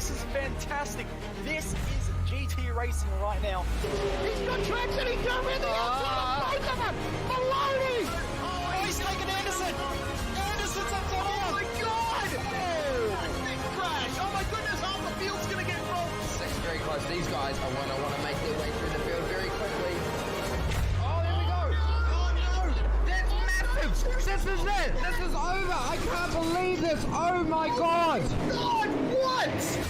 This is fantastic. This is GT racing right now. He's got traction, he's got with the outside of both of them. Maloney! Oh, he's taken Anderson. Anderson's up top. Oh my God! Big crash. Oh my goodness, half the field's going to get rolled. Second very close. These guys are going to want to make their way through the field very quickly. Oh, there we go. Oh no! That's massive! This is it! This is over! I can't believe this! Oh my God! God, what?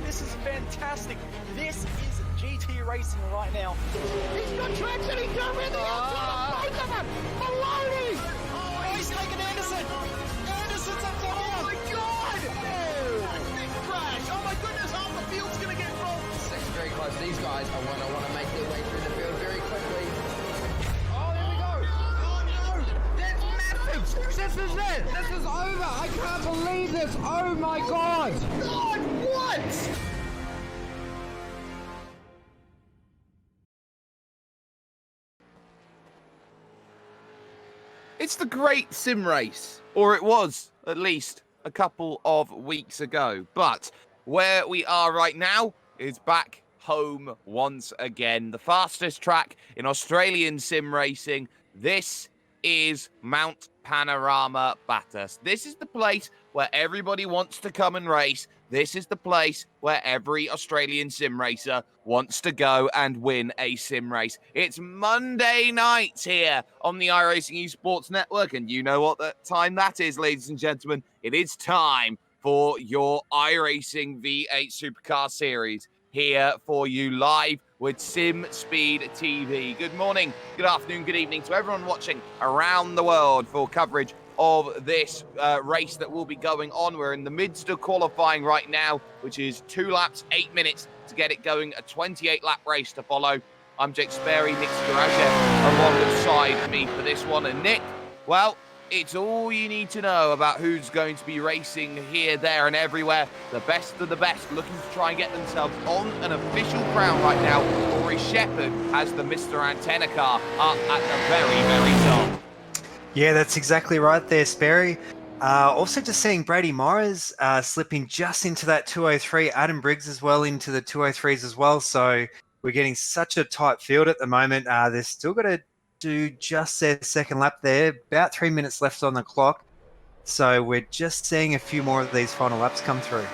This is fantastic. This is GT racing right now. He's got traction, he's got with the outside of both of them. Maloney! Oh, he's taken Anderson. Anderson's up top. Oh my God! Big crash. Oh my goodness, half the field's going to get rolled. Second very close. These guys are going to want to make their way through the field very quickly. Oh, there we go. Oh no! That's massive! This is it! This is over! I can't believe this! Oh my God! God, what? It's the great sim race, or it was, at least, a couple of weeks ago. But where we are right now is back home once again. The fastest track in Australian sim racing. This is Mount Panorama, Bathurst. This is the place where everybody wants to come and race. This is the place where every Australian sim racer wants to go and win a sim race. It's Monday night here on the iRacing Esports Network, and you know what time that is, ladies and gentlemen. It is time for your iRacing V8 Supercars Series here for you live with Sim Speed TV. Good morning, good afternoon, good evening to everyone watching around the world for coverage of this race that will be going on. We're in the midst of qualifying right now, which is 2 laps, 8 minutes to get it going, a 28-lap race to follow. I'm Jake Sperry, Nick Skarajev alongside me for this one. And Nick, well, It's all you need to know about who's going to be racing here, there, and everywhere. The best of the best looking to try and get themselves on an official crown right now. Corey Shepherd has the Mr. Antenna car up at the very, very top. Yeah, that's exactly right there, Sperry. Also just seeing Brady Myers slipping just into that 203, Adam Briggs as well into the 203s as well. So we're getting such a tight field at the moment. They've still got to do just their second lap there. About 3 minutes left on the clock. So we're just seeing a few more of these final laps come through. Those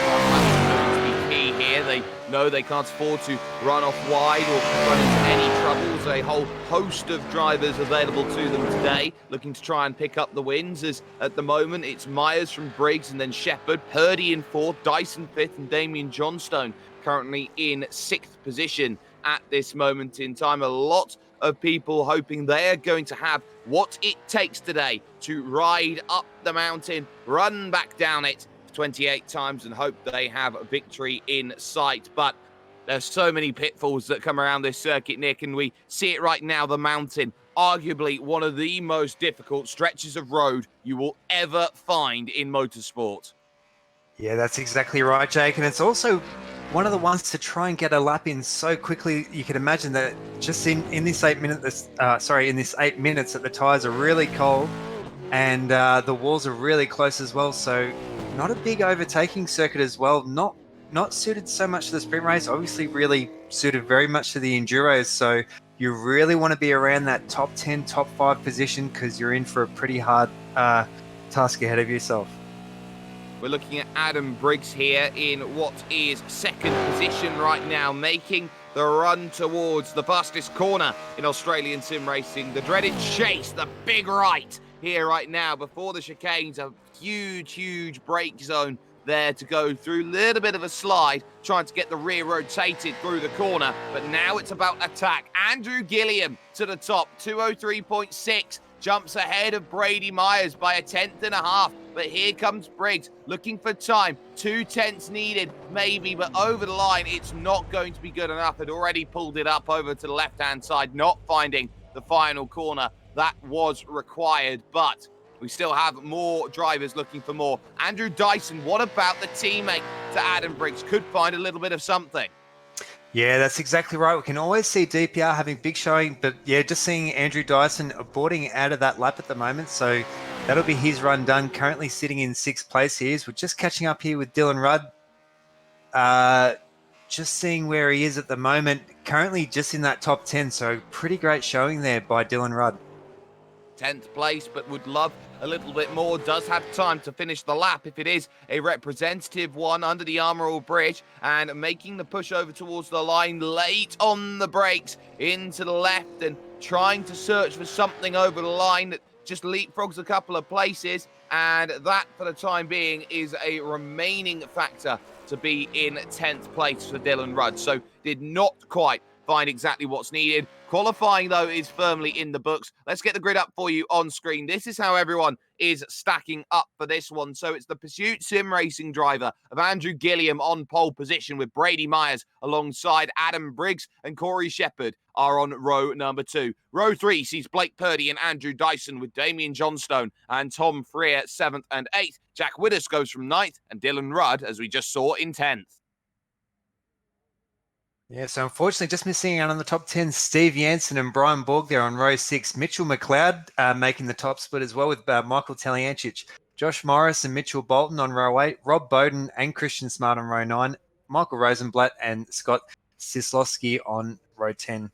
final laps are going to be key here. They know they can't afford to run off wide or run into any troubles. A whole host of drivers available to them today, looking to try and pick up the wins. As at the moment, it's Myers from Briggs and then Shepherd, Purdy in fourth, Dyson fifth, and Damien Johnstone currently in sixth position at this moment in time. A lot of people hoping they're going to have what it takes today to ride up the mountain, run back down it 28 times and hope they have a victory in sight. But there's so many pitfalls that come around this circuit, Nick, and we see it right now. The mountain, arguably one of the most difficult stretches of road you will ever find in motorsport. Yeah, that's exactly right, Jake. And it's also one of the ones to try and get a lap in so quickly. You can imagine that just in this 8 minutes, in this 8 minutes, that the tires are really cold and the walls are really close as well. So not a big overtaking circuit as well. Not suited so much to the sprint race. Obviously, really suited very much to the enduros. So you really want to be around that top 10, top 5 position because you're in for a pretty hard task ahead of yourself. We're looking at Adam Briggs here in what is second position right now, making the run towards the fastest corner in Australian sim racing. The dreaded chase, the big right here right now before the chicanes. A huge break zone there to go through. Little bit of a slide, trying to get the rear rotated through the corner. But now it's about attack. Andrew Gilliam to the top, 203.6. Jumps ahead of Brady Myers by 1.5 tenths. But here comes Briggs looking for time. 2 tenths needed, maybe, but over the line, it's not going to be good enough. Had already pulled it up over to the left-hand side, not finding the final corner that was required. But we still have more drivers looking for more. Andrew Dyson, what about the teammate to Adam Briggs? Could find a little bit of something. Yeah, that's exactly right. We can always see DPR having big showing, but yeah, just seeing Andrew Dyson boarding out of that lap at the moment. So that'll be his run done. Currently sitting in 6th place here. We're just catching up here with Dylan Rudd. Just seeing where he is at the moment. Currently just in that top 10. So pretty great showing there by Dylan Rudd. 10th place, but would love a little bit more. Does have time to finish the lap if it is a representative one under the Armorall Bridge, and making the push over towards the line, late on the brakes into the left and trying to search for something over the line that just leapfrogs a couple of places, and that for the time being is a remaining factor to be in 10th place for Dylan Rudd. So did not quite find exactly what's needed. Qualifying, though, is firmly in the books. Let's get the grid up for you on screen. This is how everyone is stacking up for this one. So it's the Pursuit Sim Racing driver of Andrew Gilliam on pole position, with Brady Myers alongside Adam Briggs, and Corey Shepherd are on row number 2. Row 3 sees Blake Purdy and Andrew Dyson, with Damien Johnstone and Tom Freer 7th and 8th. Jack Widders goes from 9th, and Dylan Rudd, as we just saw, in 10th. Yeah, so unfortunately just missing out on the top 10, Steve Jansen and Brian Borg there on row 6. Mitchell McLeod making the top split as well, with Michael Taliancic. Josh Morris and Mitchell Bolton on row 8. Rob Bowden and Christian Smart on row 9. Michael Rosenblatt and Scott Sislowski on row 10.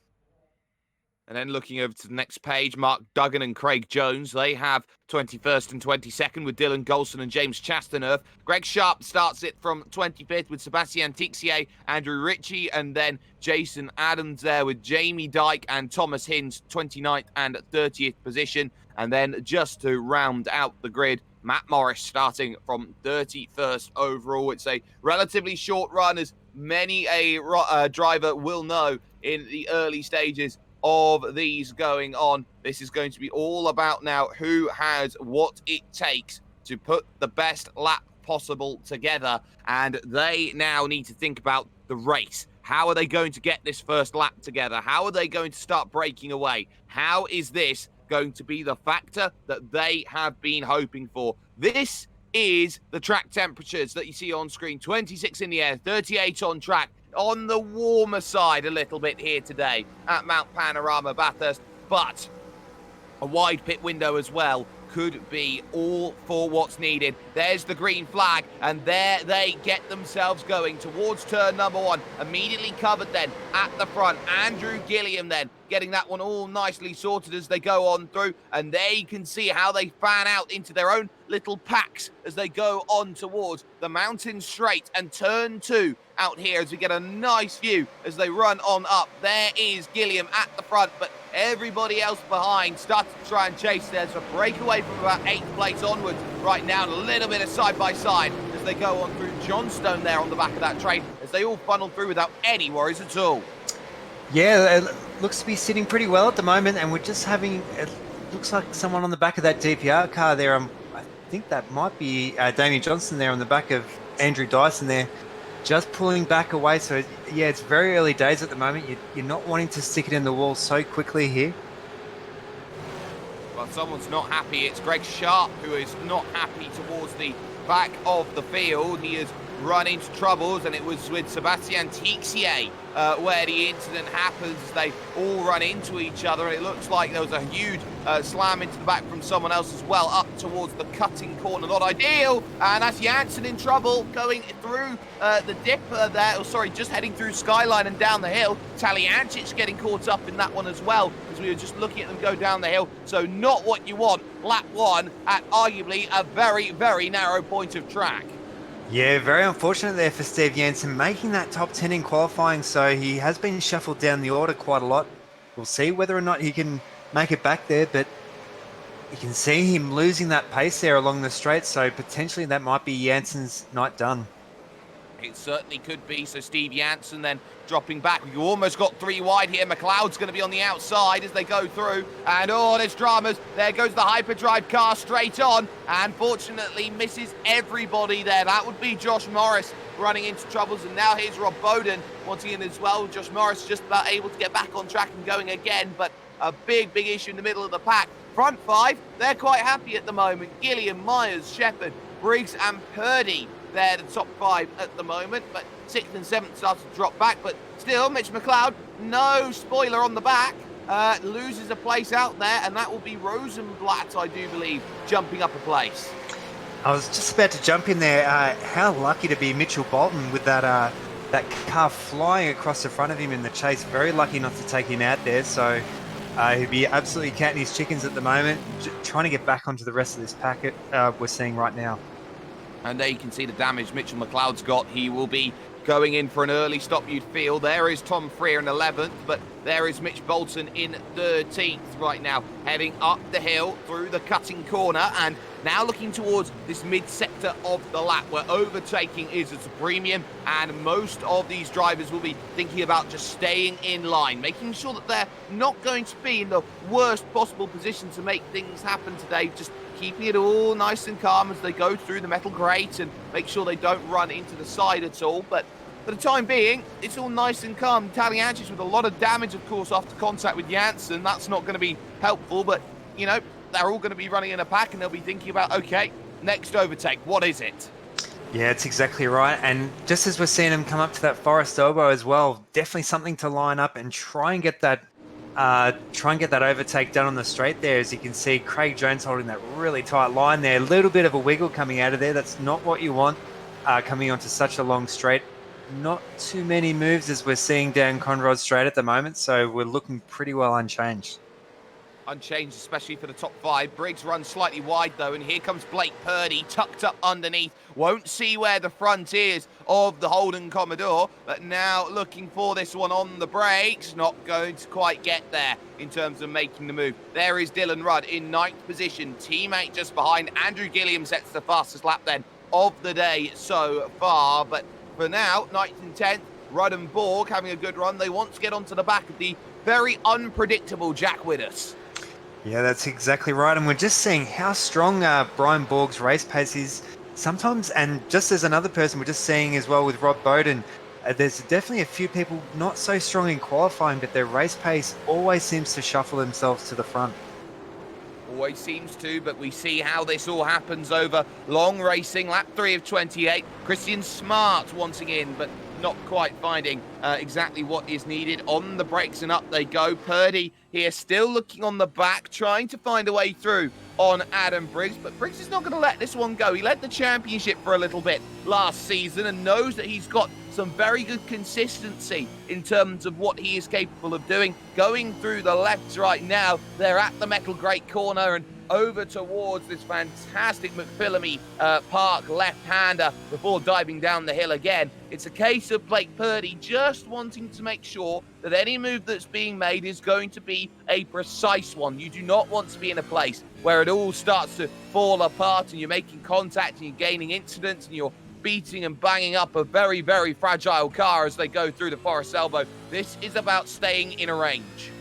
And then looking over to the next page, Mark Duggan and Craig Jones, they have 21st and 22nd with Dylan Golson and James Chastanerth. Greg Sharp starts it from 25th with Sebastian Tixier, Andrew Ritchie, and then Jason Adams there with Jamie Dyke and Thomas Hinds, 29th and 30th position. And then just to round out the grid, Matt Morris starting from 31st overall. It's a relatively short run, as many a driver will know in the early stages of these going on. This is going to be all about now who has what it takes to put the best lap possible together, and they now need to think about the race. How are they going to get this first lap together? How are they going to start breaking away? How is this going to be the factor that they have been hoping for. This is the track temperatures that you see on screen. 26 in the air, 38 on track. On the warmer side a little bit here today at Mount Panorama, Bathurst. But a wide pit window as well could be all for what's needed. There's the green flag, and there they get themselves going towards turn number 1. Immediately covered then at the front. Andrew Gilliam then getting that one all nicely sorted as they go on through, and they can see how they fan out into their own little packs as they go on towards the mountain straight and turn 2 out here as we get a nice view as they run on up. There is Gilliam at the front, but everybody else behind starts to try and chase. There's a breakaway from about 8th place onwards right now, and a little bit of side-by-side as they go on through. Johnstone there on the back of that train as they all funnel through without any worries at all. Yeah, it looks to be sitting pretty well at the moment, and we're just having, it looks like someone on the back of that DPR car there. I think that might be Damien Johnson there on the back of Andrew Dyson there, just pulling back away. So, yeah, it's very early days at the moment. You're not wanting to stick it in the wall so quickly here. Well, someone's not happy. It's Greg Sharp who is not happy towards the back of the field. He has run into troubles, and it was with Sebastian Tixier where the incident happens. They all run into each other. It looks like there was a huge slam into the back from someone else as well, up towards the cutting corner. Not ideal, and that's Janssen in trouble going through the dip there. Oh, sorry, just heading through Skyline and down the hill. Taliancic getting caught up in that one as well, as we were just looking at them go down the hill. So not what you want lap 1 at arguably a very, very narrow point of track. Yeah, very unfortunate there for Steve Janssen, making that top 10 in qualifying, so he has been shuffled down the order quite a lot. We'll see whether or not he can make it back there, but you can see him losing that pace there along the straight, so potentially that might be Janssen's night done. It certainly could be. So Steve Janssen then dropping back. You almost got 3 wide here. McLeod's going to be on the outside as they go through. And oh, there's dramas. There goes the hyperdrive car straight on. And fortunately misses everybody there. That would be Josh Morris running into troubles. And now here's Rob Bowden wanting in as well. Josh Morris just about able to get back on track and going again. But a big, big issue in the middle of the pack. Front 5, they're quite happy at the moment. Gilliam, Myers, Shepherd, Briggs and Purdy. They're the top 5 at the moment, but 6th and 7th starts to drop back. But still, Mitch McLeod, no spoiler on the back, loses a place out there, and that will be Rosenblatt, I do believe, jumping up a place. I was just about to jump in there. How lucky to be Mitchell Bolton with that car flying across the front of him in the chase. Very lucky not to take him out there. So he'd be absolutely counting his chickens at the moment, trying to get back onto the rest of this packet we're seeing right now. And there you can see the damage Mitchell McLeod's got. He will be going in for an early stop, you'd feel. There is Tom Freer in 11th, but there is Mitch Bolton in 13th right now, heading up the hill through the cutting corner, and now looking towards this mid-sector of the lap where overtaking is at a premium, and most of these drivers will be thinking about just staying in line, making sure that they're not going to be in the worst possible position to make things happen today, just keeping it all nice and calm as they go through the metal grate and make sure they don't run into the side at all. But for the time being, it's all nice and calm. Taliancic with a lot of damage, of course, after contact with Janssen. That's not going to be helpful, but, you know, they're all going to be running in a pack and they'll be thinking about, okay, next overtake, what is it? Yeah, it's exactly right. And just as we're seeing them come up to that forest elbow as well, definitely something to line up and try and get that overtake done on the straight there. As you can see, Craig Jones holding that really tight line there. A little bit of a wiggle coming out of there. That's not what you want coming onto such a long straight. Not too many moves as we're seeing down Conrod Straight at the moment, so we're looking pretty well unchanged. Unchanged, especially for the top 5. Briggs runs slightly wide, though, and here comes Blake Purdy, tucked up underneath. Won't see where the front is of the Holden Commodore, but now looking for this one on the brakes. Not going to quite get there in terms of making the move. There is Dylan Rudd in 9th position, teammate just behind. Andrew Gilliam sets the fastest lap then of the day so far, but for now, 9th and 10th, Rudd and Borg having a good run. They want to get onto the back of the very unpredictable Jack Widders. Yeah, that's exactly right. And we're just seeing how strong Brian Borg's race pace is sometimes. And just as another person we're just seeing as well with Rob Bowden, there's definitely a few people not so strong in qualifying, but their race pace always seems to shuffle themselves to the front. always seems to, but we see how this all happens over long racing. Lap 3 of 28. Christian Smart wanting in, but not quite finding exactly what is needed. On the brakes and up they go. Purdy here still looking on the back, trying to find a way through on Adam Briggs, but Briggs is not going to let this one go. He led the championship for a little bit last season and knows that he's got some very good consistency in terms of what he is capable of doing. Going through the lefts right now, they're at the Metal Grate corner and over towards this fantastic McPhillamy Park left-hander before diving down the hill again. It's a case of Blake Purdy just wanting to make sure that any move that's being made is going to be a precise one. You do not want to be in a place where it all starts to fall apart and you're making contact and you're gaining incidents and you're beating and banging up a very, very fragile car as they go through the forest elbow. This is about staying in a range.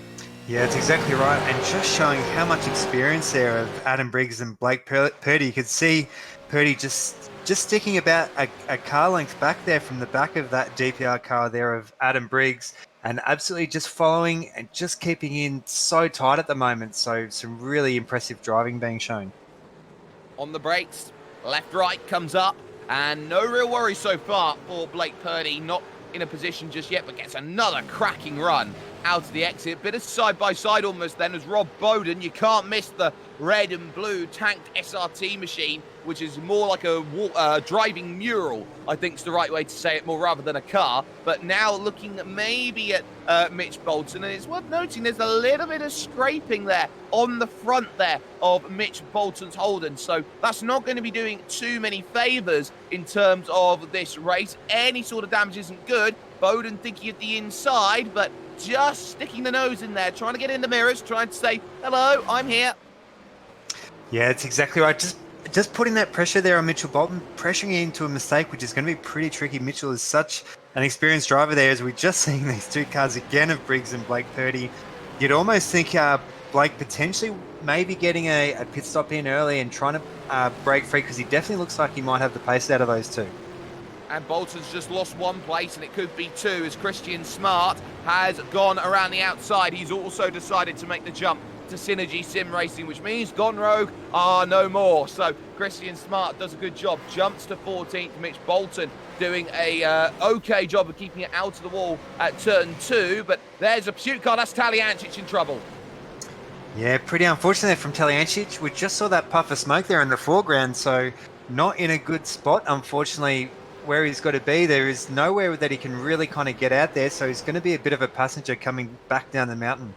Yeah, it's exactly right. And just showing how much experience there of Adam Briggs and Blake Purdy. You could see Purdy just sticking about a car length back there from the back of that DPR car there of Adam Briggs and absolutely just following and just keeping in so tight at the moment. So some really impressive driving being shown. On the brakes, left, right comes up and no real worry so far for Blake Purdy. Not in a position just yet, but gets another cracking run out of the exit. Bit of side-by-side almost then as Rob Bowden. You can't miss the red and blue tanked SRT machine, which is more like a driving mural, I think is the right way to say it, more rather than a car. But now looking maybe at Mitch Bolton, and it's worth noting there's a little bit of scraping there on the front there of Mitch Bolton's Holden. So that's not going to be doing too many favours in terms of this race. Any sort of damage isn't good. Bowden thinking at the inside, but just sticking the nose in there, trying to get in the mirrors, trying to say, hello, I'm here. Yeah, it's exactly right. Just putting that pressure there on Mitchell Bolton, pressuring into a mistake, which is going to be pretty tricky. Mitchell is such an experienced driver there, as we're just seeing these two cars again of Briggs and Blake Purdy. You'd almost think Blake potentially maybe getting a pit stop in early and trying to break free, because he definitely looks like he might have the pace out of those two. And Bolton's just lost one place, and it could be two, as Christian Smart has gone around the outside. He's also decided to make the jump to Synergy Sim Racing, which means Gone Rogue are no more. So Christian Smart does a good job, jumps to 14th. Mitch Bolton doing a okay job of keeping it out of the wall at turn 2, but there's a pursuit car. That's Taliancic in trouble. Yeah, pretty unfortunate from Taliancic. We just saw that puff of smoke there in the foreground, so not in a good spot, unfortunately. Where he's got to be, there is nowhere that he can really kind of get out there, so he's going to be a bit of a passenger coming back down the mountain.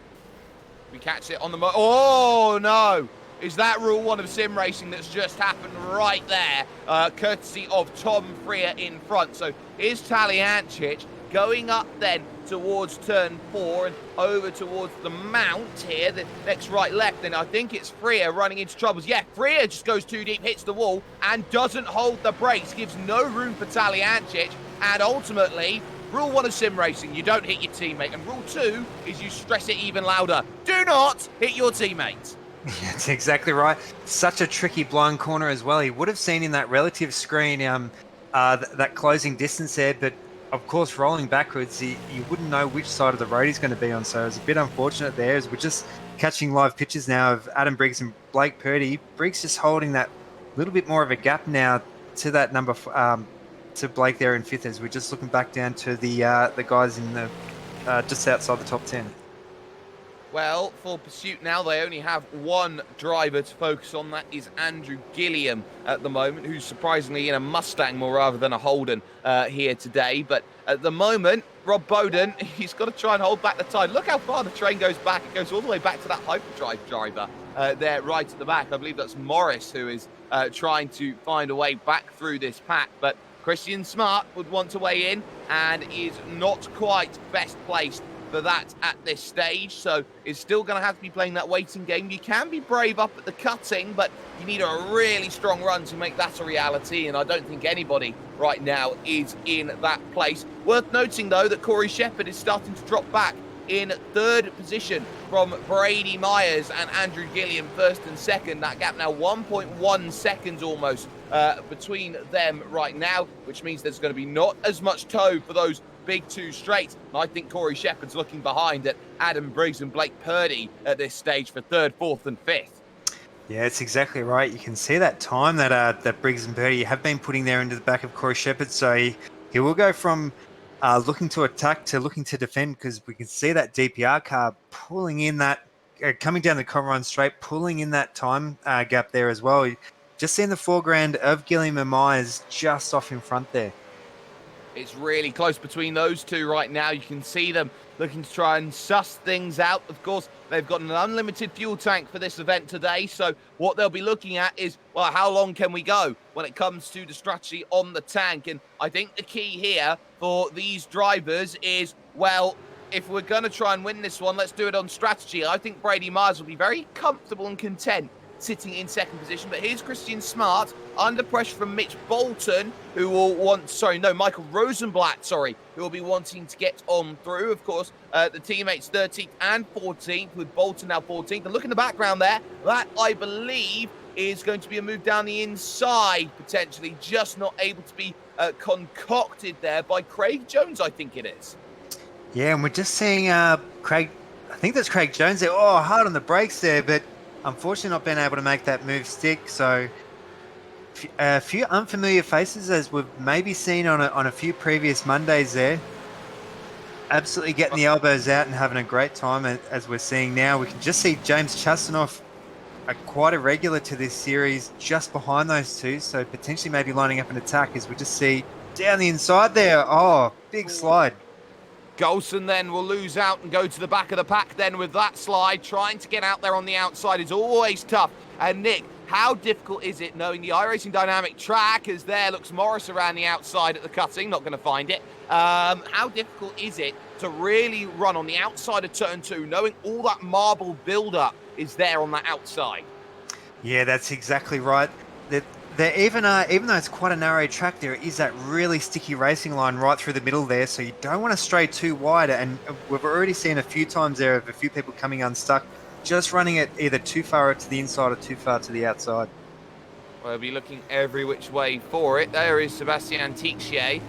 We catch it on the oh no, is that rule 1 of sim racing that's just happened right there, courtesy of Tom Freer in front. So here's Taliancic going up then towards turn 4 and over towards the mount here, the next right left, and I think it's Freer running into troubles. Yeah, Freer just goes too deep, hits the wall and doesn't hold the brakes, gives no room for Taliancic, and ultimately rule 1 of sim racing, you don't hit your teammate, and rule 2 is you stress it even louder. Do not hit your teammate. Yeah, that's exactly right. Such a tricky blind corner as well. He would have seen in that relative screen that closing distance there, but of course, rolling backwards, you wouldn't know which side of the road he's going to be on. So it's a bit unfortunate there, as we're just catching live pictures now of Adam Briggs and Blake Purdy. Briggs just holding that little bit more of a gap now to that number, to Blake there in 5th, as we're just looking back down to the guys in the just outside the top 10. Well, for Pursuit now, they only have one driver to focus on. That is Andrew Gilliam at the moment, who's surprisingly in a Mustang more rather than a Holden here today. But at the moment, Rob Bowden, he's got to try and hold back the tide. Look how far the train goes back. It goes all the way back to that hyperdrive driver there right at the back. I believe that's Morris, who is trying to find a way back through this pack. But Christian Smart would want to weigh in and is not quite best placed for that at this stage, so is still going to have to be playing that waiting game. You can be brave up at the cutting, but you need a really strong run to make that a reality, and I don't think anybody right now is in that place. Worth noting, though, that Corey Shepherd is starting to drop back in 3rd position from Brady Myers and Andrew Gilliam 1st and 2nd. That gap now 1.1 seconds almost between them right now, which means there's going to be not as much tow for those big 2 straight. And I think Corey Shepherd's looking behind at Adam Briggs and Blake Purdy at this stage for 3rd, 4th and 5th. Yeah, it's exactly right. You can see that time that Briggs and Birdie have been putting there into the back of Corey Shepherd. So he will go from looking to attack to looking to defend, because we can see that DPR car pulling in that, coming down the Commodore straight, pulling in that time gap there as well. Just seeing the foreground of Gilliam and Myers just off in front there. It's really close between those two right now. You can see them looking to try and suss things out. Of course, they've got an unlimited fuel tank for this event today. So what they'll be looking at is, well, how long can we go when it comes to the strategy on the tank? And I think the key here for these drivers is, well, if we're going to try and win this one, let's do it on strategy. I think Brady Myers will be very comfortable and content sitting in second position. But here's Christian Smart under pressure from Mitch Bolton, who will Michael Rosenblatt, who will be wanting to get on through. Of course, the teammates 13th and 14th, with Bolton now 14th. And look in the background there, that I believe is going to be a move down the inside, potentially, just not able to be concocted there by Craig Jones, I think it is. Yeah, and we're just seeing Craig, I think that's Craig Jones there. Oh, hard on the brakes there, but unfortunately not been able to make that move stick. So a few unfamiliar faces, as we've maybe seen on a few previous Mondays there. Absolutely getting the elbows out and having a great time, as we're seeing now. We can just see James Chastanoff, quite a regular to this series, just behind those two. So potentially maybe lining up an attack, as we just see down the inside there. Oh, big slide. Golson then will lose out and go to the back of the pack then with that slide. Trying to get out there on the outside is always tough. And Nick, how difficult is it knowing the iRacing dynamic track is there? Looks Morris around the outside at the cutting, not going to find it. How difficult is it to really run on the outside of turn 2, knowing all that marble build-up is there on that outside? Yeah, that's exactly right. Even though it's quite a narrow track, there is that really sticky racing line right through the middle there, so you don't want to stray too wide. And we've already seen a few times there of a few people coming unstuck, just running it either too far to the inside or too far to the outside. We'll be looking every which way for it. There is Sebastian Tixier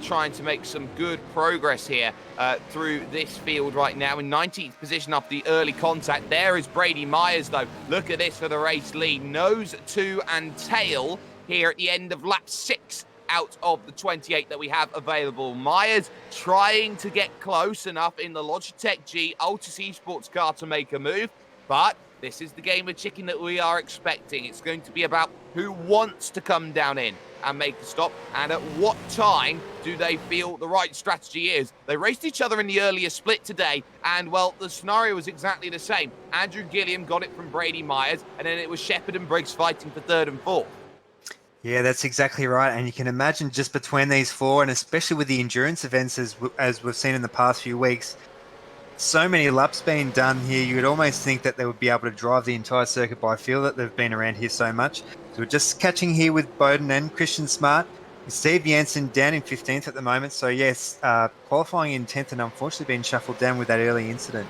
trying to make some good progress here through this field right now in 19th position after the early contact. There is Brady Myers, though. Look at this for the race lead. Nose to and tail here at the end of lap 6 out of the 28 that we have available. Myers trying to get close enough in the Logitech G Altus Esports car to make a move, but this is the game of chicken that we are expecting. It's going to be about who wants to come down in and make a stop, and at what time do they feel the right strategy is. They raced each other in the earlier split today, and, well, the scenario was exactly the same. Andrew Gilliam got it from Brady Myers, and then it was Shepherd and Briggs fighting for 3rd and 4th. Yeah, that's exactly right. And you can imagine just between these four, and especially with the endurance events as we've seen in the past few weeks, so many laps being done here, you would almost think that they would be able to drive the entire circuit, but I feel that they've been around here so much. So we're just catching here with Bowden and Christian Smart. Steve Jansen down in 15th at the moment. So yes, qualifying in 10th and unfortunately being shuffled down with that early incident.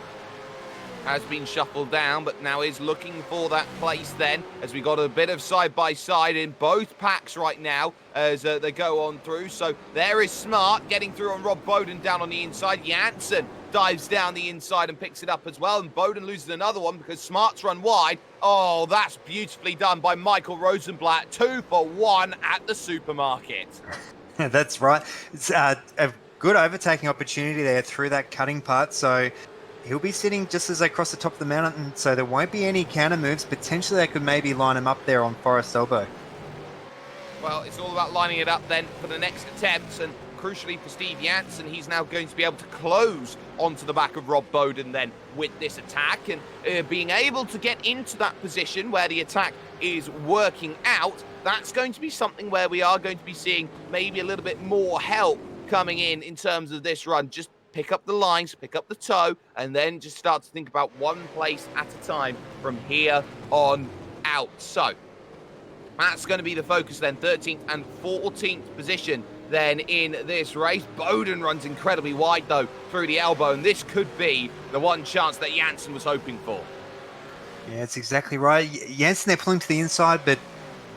Has been shuffled down, but now is looking for that place then, as we got a bit of side-by-side in both packs right now as they go on through. So there is Smart getting through on Rob Bowden down on the inside. Jansen dives down the inside and picks it up as well, and Bowden loses another one because Smart's run wide. Oh, that's beautifully done by Michael Rosenblatt. 2 for 1 at the supermarket. That's right. It's a good overtaking opportunity there through that cutting part. So he'll be sitting just as they cross the top of the mountain, so there won't be any counter moves. Potentially they could maybe line him up there on Forest Elbow. Well, it's all about lining it up then for the next attempts, and crucially for Steve Jansen, he's now going to be able to close onto the back of Rob Bowden then with this attack, and being able to get into that position where the attack is working out. That's going to be something where we are going to be seeing maybe a little bit more help coming in terms of this run. Just pick up the lines, pick up the toe, and then just start to think about one place at a time from here on out. So that's going to be the focus then. 13th and 14th position then in this race. Bowden runs incredibly wide though through the elbow, and this could be the one chance that Jansen was hoping for. Yeah, that's exactly right. Jansen, they're pulling to the inside, but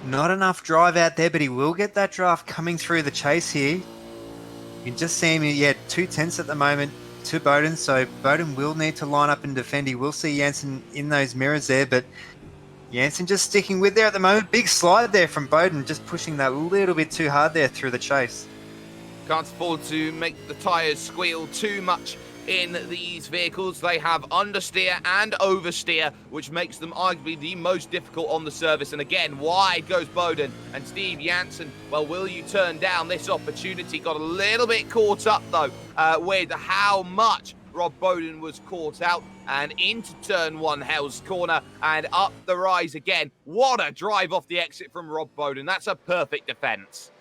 not enough drive out there, but he will get that draft coming through the chase here. You can just see him, 2/10 at the moment to Bowden, so Bowden will need to line up and defend. He will see Jansen in those mirrors there, but Jansen just sticking with there at the moment. Big slide there from Bowden, just pushing that a little bit too hard there through the chase. Can't afford to make the tyres squeal too much in these vehicles. They have understeer and oversteer, which makes them arguably the most difficult on the surface. And again, wide goes Bowden and Steve Jansen. Well, will you turn down this opportunity? Got a little bit caught up, though, with how much Rob Bowden was caught out, and into turn one, Hell's Corner, and up the rise again. What a drive off the exit from Rob Bowden. That's a perfect defence.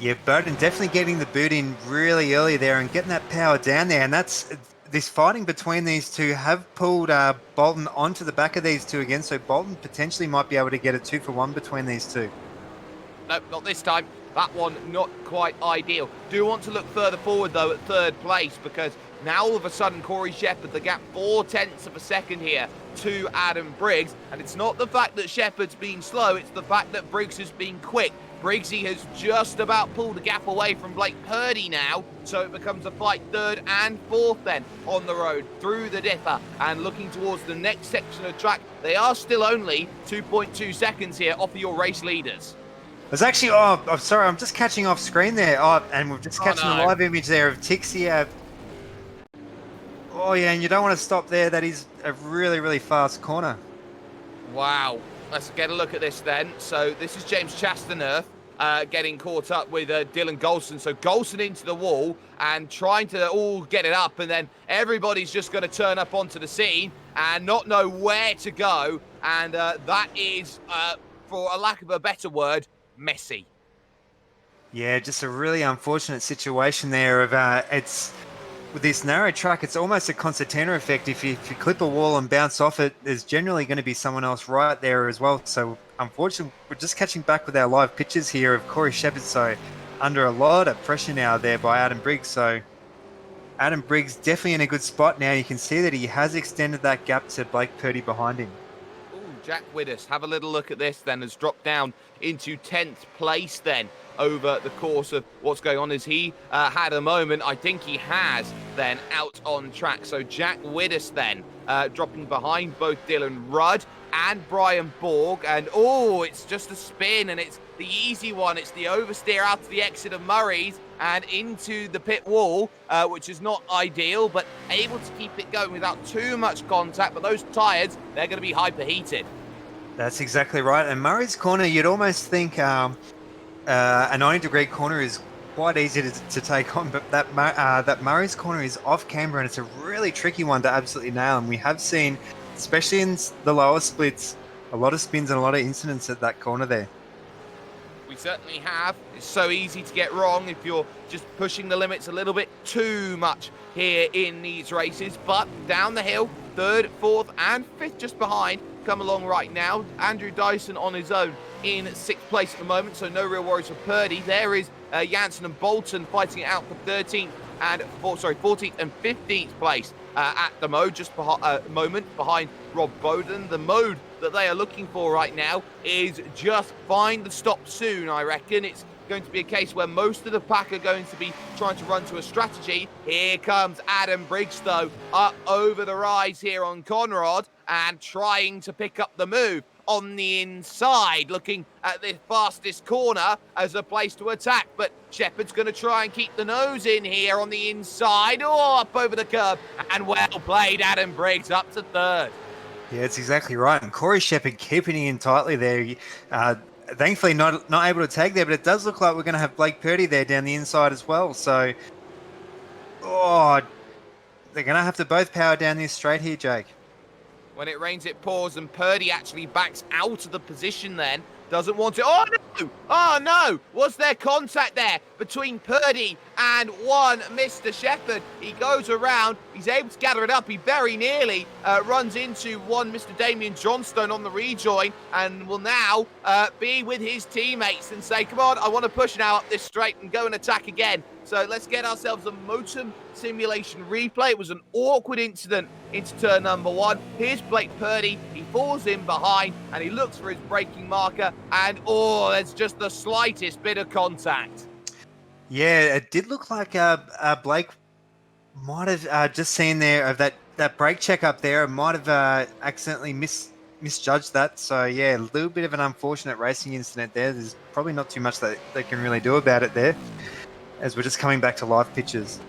Yeah, Bowden definitely getting the boot in really early there and getting that power down there. And that's this fighting between these two have pulled Bolton onto the back of these two again. So Bolton potentially might be able to get a 2-for-1 between these two. Nope, not this time. That one not quite ideal. Do want to look further forward, though, at third place, because now all of a sudden Corey Shepherd, the gap 0.4 of a second here to Adam Briggs. And it's not the fact that Shepherd's been slow, it's the fact that Briggs has been quick. Briggsy has just about pulled the gap away from Blake Purdy now, so it becomes a fight third and fourth then on the road through the dipper and looking towards the next section of track. They are still only 2.2 seconds here off of your race leaders. There's actually, I'm sorry, I'm just catching off screen there. And we're just catching the live image there of Tixie. Oh yeah, and you don't want to stop there. That is a really, really fast corner. Wow. Let's get a look at this then. So this is James Chastanerth getting caught up with Dylan Golson. So Golson into the wall and trying to all get it up, and then everybody's just going to turn up onto the scene and not know where to go. And that is, for a lack of a better word, messy. Yeah, just a really unfortunate situation there. It's with this narrow track, it's almost a concertina effect. If you clip a wall and bounce off it, there's generally going to be someone else right there as well. So unfortunately, we're just catching back with our live pictures here of Corey Shepherd. So under a lot of pressure now there by Adam Briggs. So Adam Briggs definitely in a good spot now. You can see that he has extended that gap to Blake Purdy behind him. Jack Widders, have a little look at this then, has dropped down into 10th place then over the course of what's going on. As he had a moment, I think he has then out on track. So Jack Widders then dropping behind both Dylan Rudd and Brian Borg, and it's just a spin, and it's the easy one. It's the oversteer out to the exit of Murray's and into the pit wall, which is not ideal, but able to keep it going without too much contact. But those tyres, they're going to be hyperheated. That's exactly right. And Murray's corner, you'd almost think a 90-degree corner is quite easy to take on, but that Murray's corner is off camber, and it's a really tricky one to absolutely nail. And we have seen, especially in the lower splits, a lot of spins and a lot of incidents at that corner there. We certainly have. It's so easy to get wrong if you're just pushing the limits a little bit too much here in these races. But down the hill, third, fourth, and fifth just behind, come along right now. Andrew Dyson on his own in sixth place at the moment, so no real worries for Purdy. There is Jansen and Bolton fighting it out for 14th and 14th and 15th place at the moment behind Rob Bowden. The mode that they are looking for right now is just find the stop soon, I reckon. It's going to be a case where most of the pack are going to be trying to run to a strategy. Here comes Adam Briggs, though, up over the rise here on Conrad and trying to pick up the move on the inside, looking at the fastest corner as a place to attack. But Shepherd's going to try and keep the nose in here on the inside. Up over the curb. And well played, Adam Briggs, up to third. Yeah, it's exactly right. And Corey Shepherd keeping it in tightly there. Thankfully not able to tag there, but it does look like we're going to have Blake Purdy there down the inside as well. So, they're going to have to both power down this straight here, Jake. When it rains, it pours, and Purdy actually backs out of the position then. Doesn't want to. Oh, no! Oh, no! Was there contact there between Purdy and one Mr. Shepherd? He goes around. He's able to gather it up. He very nearly runs into one Mr. Damien Johnstone on the rejoin and will now be with his teammates and say, come on, I want to push now up this straight and go and attack again. So let's get ourselves a motum simulation replay. It was an awkward incident into turn number one. Here's Blake Purdy. He falls in behind and he looks for his braking marker. And there's just the slightest bit of contact. Yeah, it did look like Blake might have just seen there of that brake check up there. Might have accidentally misjudged that. So yeah, a little bit of an unfortunate racing incident there. There's probably not too much that they can really do about it there, as we're just coming back to live pictures.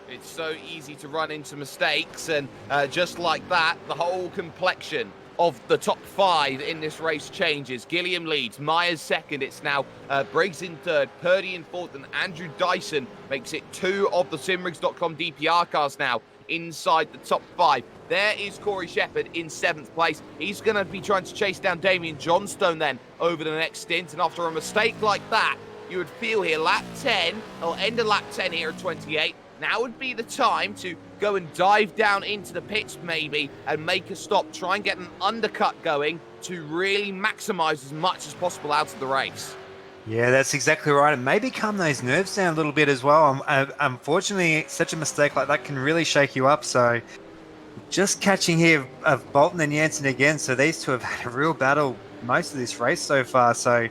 It's so easy to run into mistakes, and just like that, the whole complexion of the top 5 in this race changes. Gilliam leads, Myers second, it's now Briggs in third, Purdy in fourth, and Andrew Dyson makes it 2 of the Simrigs.com DPR cars now inside the top 5. There is Corey Shepherd in 7th place. He's going to be trying to chase down Damien Johnstone then over the next stint, and after a mistake like that, you would feel here lap 10, or end of lap 10 here at 28, now would be the time to go and dive down into the pits maybe and make a stop, try and get an undercut going to really maximise as much as possible out of the race. Yeah, that's exactly right. And maybe calm those nerves down a little bit as well. Unfortunately, such a mistake like that can really shake you up. So just catching here of Bolton and Jansen again. So these two have had a real battle most of this race so far. So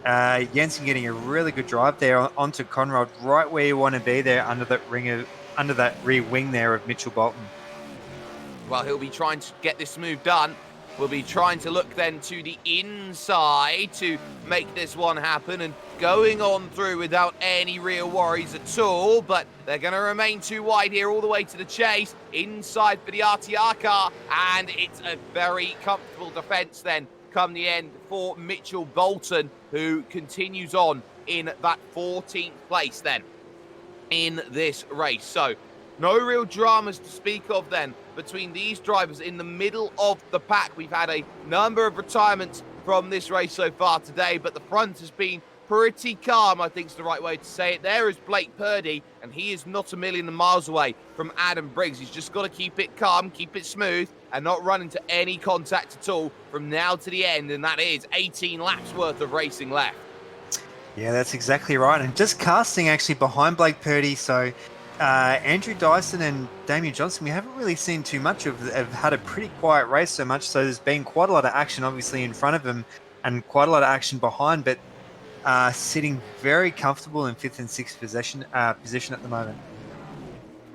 Jansen getting a really good drive there onto Conrad, right where you want to be there under that rear wing there of Mitchell Bolton. Well, he'll be trying to get this move done. We'll be trying to look then to the inside to make this one happen, and going on through without any real worries at all, but they're going to remain too wide here all the way to the chase. Inside for the RTR car, and it's a very comfortable defence then come the end for Mitchell Bolton, who continues on in that 14th place then in this race. So no real dramas to speak of then between these drivers in the middle of the pack. We've had a number of retirements from this race so far today, but the front has been pretty calm, I think is the right way to say it. There is Blake Purdy, and he is not a million miles away from Adam Briggs. He's just got to keep it calm, keep it smooth, and not run into any contact at all from now to the end, and that is 18 laps worth of racing left. Yeah, that's exactly right. And just casting actually behind Blake Purdy, so Andrew Dyson and Damien Johnson, we haven't really seen too much of. Have had a pretty quiet race so much, so there's been quite a lot of action obviously in front of them and quite a lot of action behind, but sitting very comfortable in 5th and 6th position at the moment.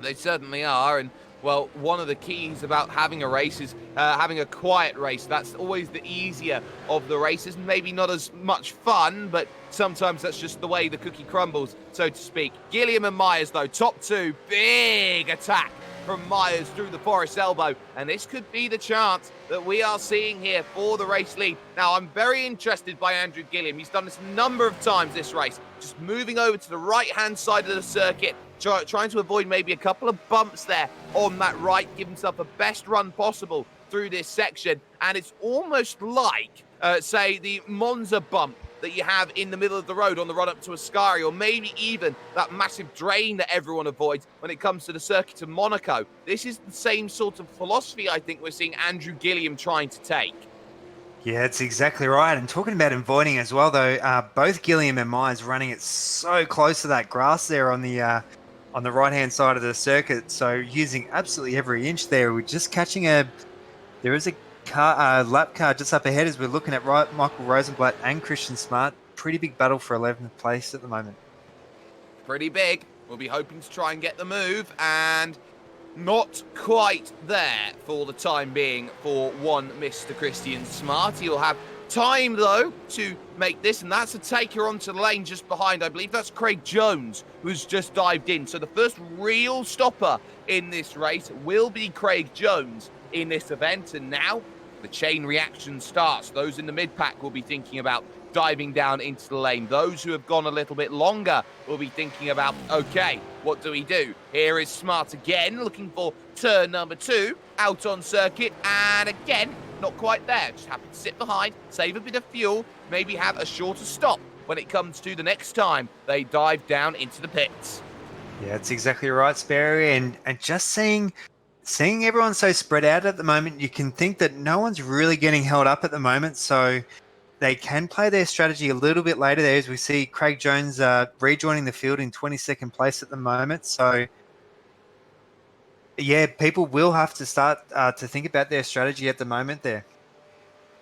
They certainly are, and well, one of the keys about having a race is having a quiet race. That's always the easier of the races. Maybe not as much fun, but sometimes that's just the way the cookie crumbles, so to speak. Gilliam and Myers, though, top 2. Big attack from Myers through the Forest elbow, and this could be the chance that we are seeing here for the race lead. Now, I'm very interested by Andrew Gilliam. He's done this a number of times this race, just moving over to the right-hand side of the circuit, trying to avoid maybe a couple of bumps there on that right, give himself the best run possible through this section. And it's almost like, say, the Monza bump that you have in the middle of the road on the run up to Ascari, or maybe even that massive drain that everyone avoids when it comes to the circuit of Monaco. This is the same sort of philosophy I think we're seeing Andrew Gilliam trying to take. Yeah, that's exactly right. And talking about avoiding as well, though, both Gilliam and Myers running it so close to that grass there on the right-hand side of the circuit. So using absolutely every inch there. We're just catching there is a lap car just up ahead as we're looking at Michael Rosenblatt and Christian Smart. Pretty big battle for 11th place at the moment. Pretty big. We'll be hoping to try and get the move, and not quite there for the time being for one Mr. Christian Smart. He'll have time, though, to make this, and that's a taker onto the lane just behind. I believe that's Craig Jones, who's just dived in. So the first real stopper in this race will be Craig Jones in this event, and now the chain reaction starts. Those in the mid-pack will be thinking about diving down into the lane. Those who have gone a little bit longer will be thinking about, okay, what do we do? Here is Smart again, looking for turn number 2, out on circuit, and again, not quite there. Just happy to sit behind, save a bit of fuel, maybe have a shorter stop when it comes to the next time they dive down into the pits. Yeah, that's exactly right, Sperry. And just seeing everyone so spread out at the moment, you can think that no one's really getting held up at the moment. So they can play their strategy a little bit later there, as we see Craig Jones rejoining the field in 22nd place at the moment. So yeah, people will have to start to think about their strategy at the moment there.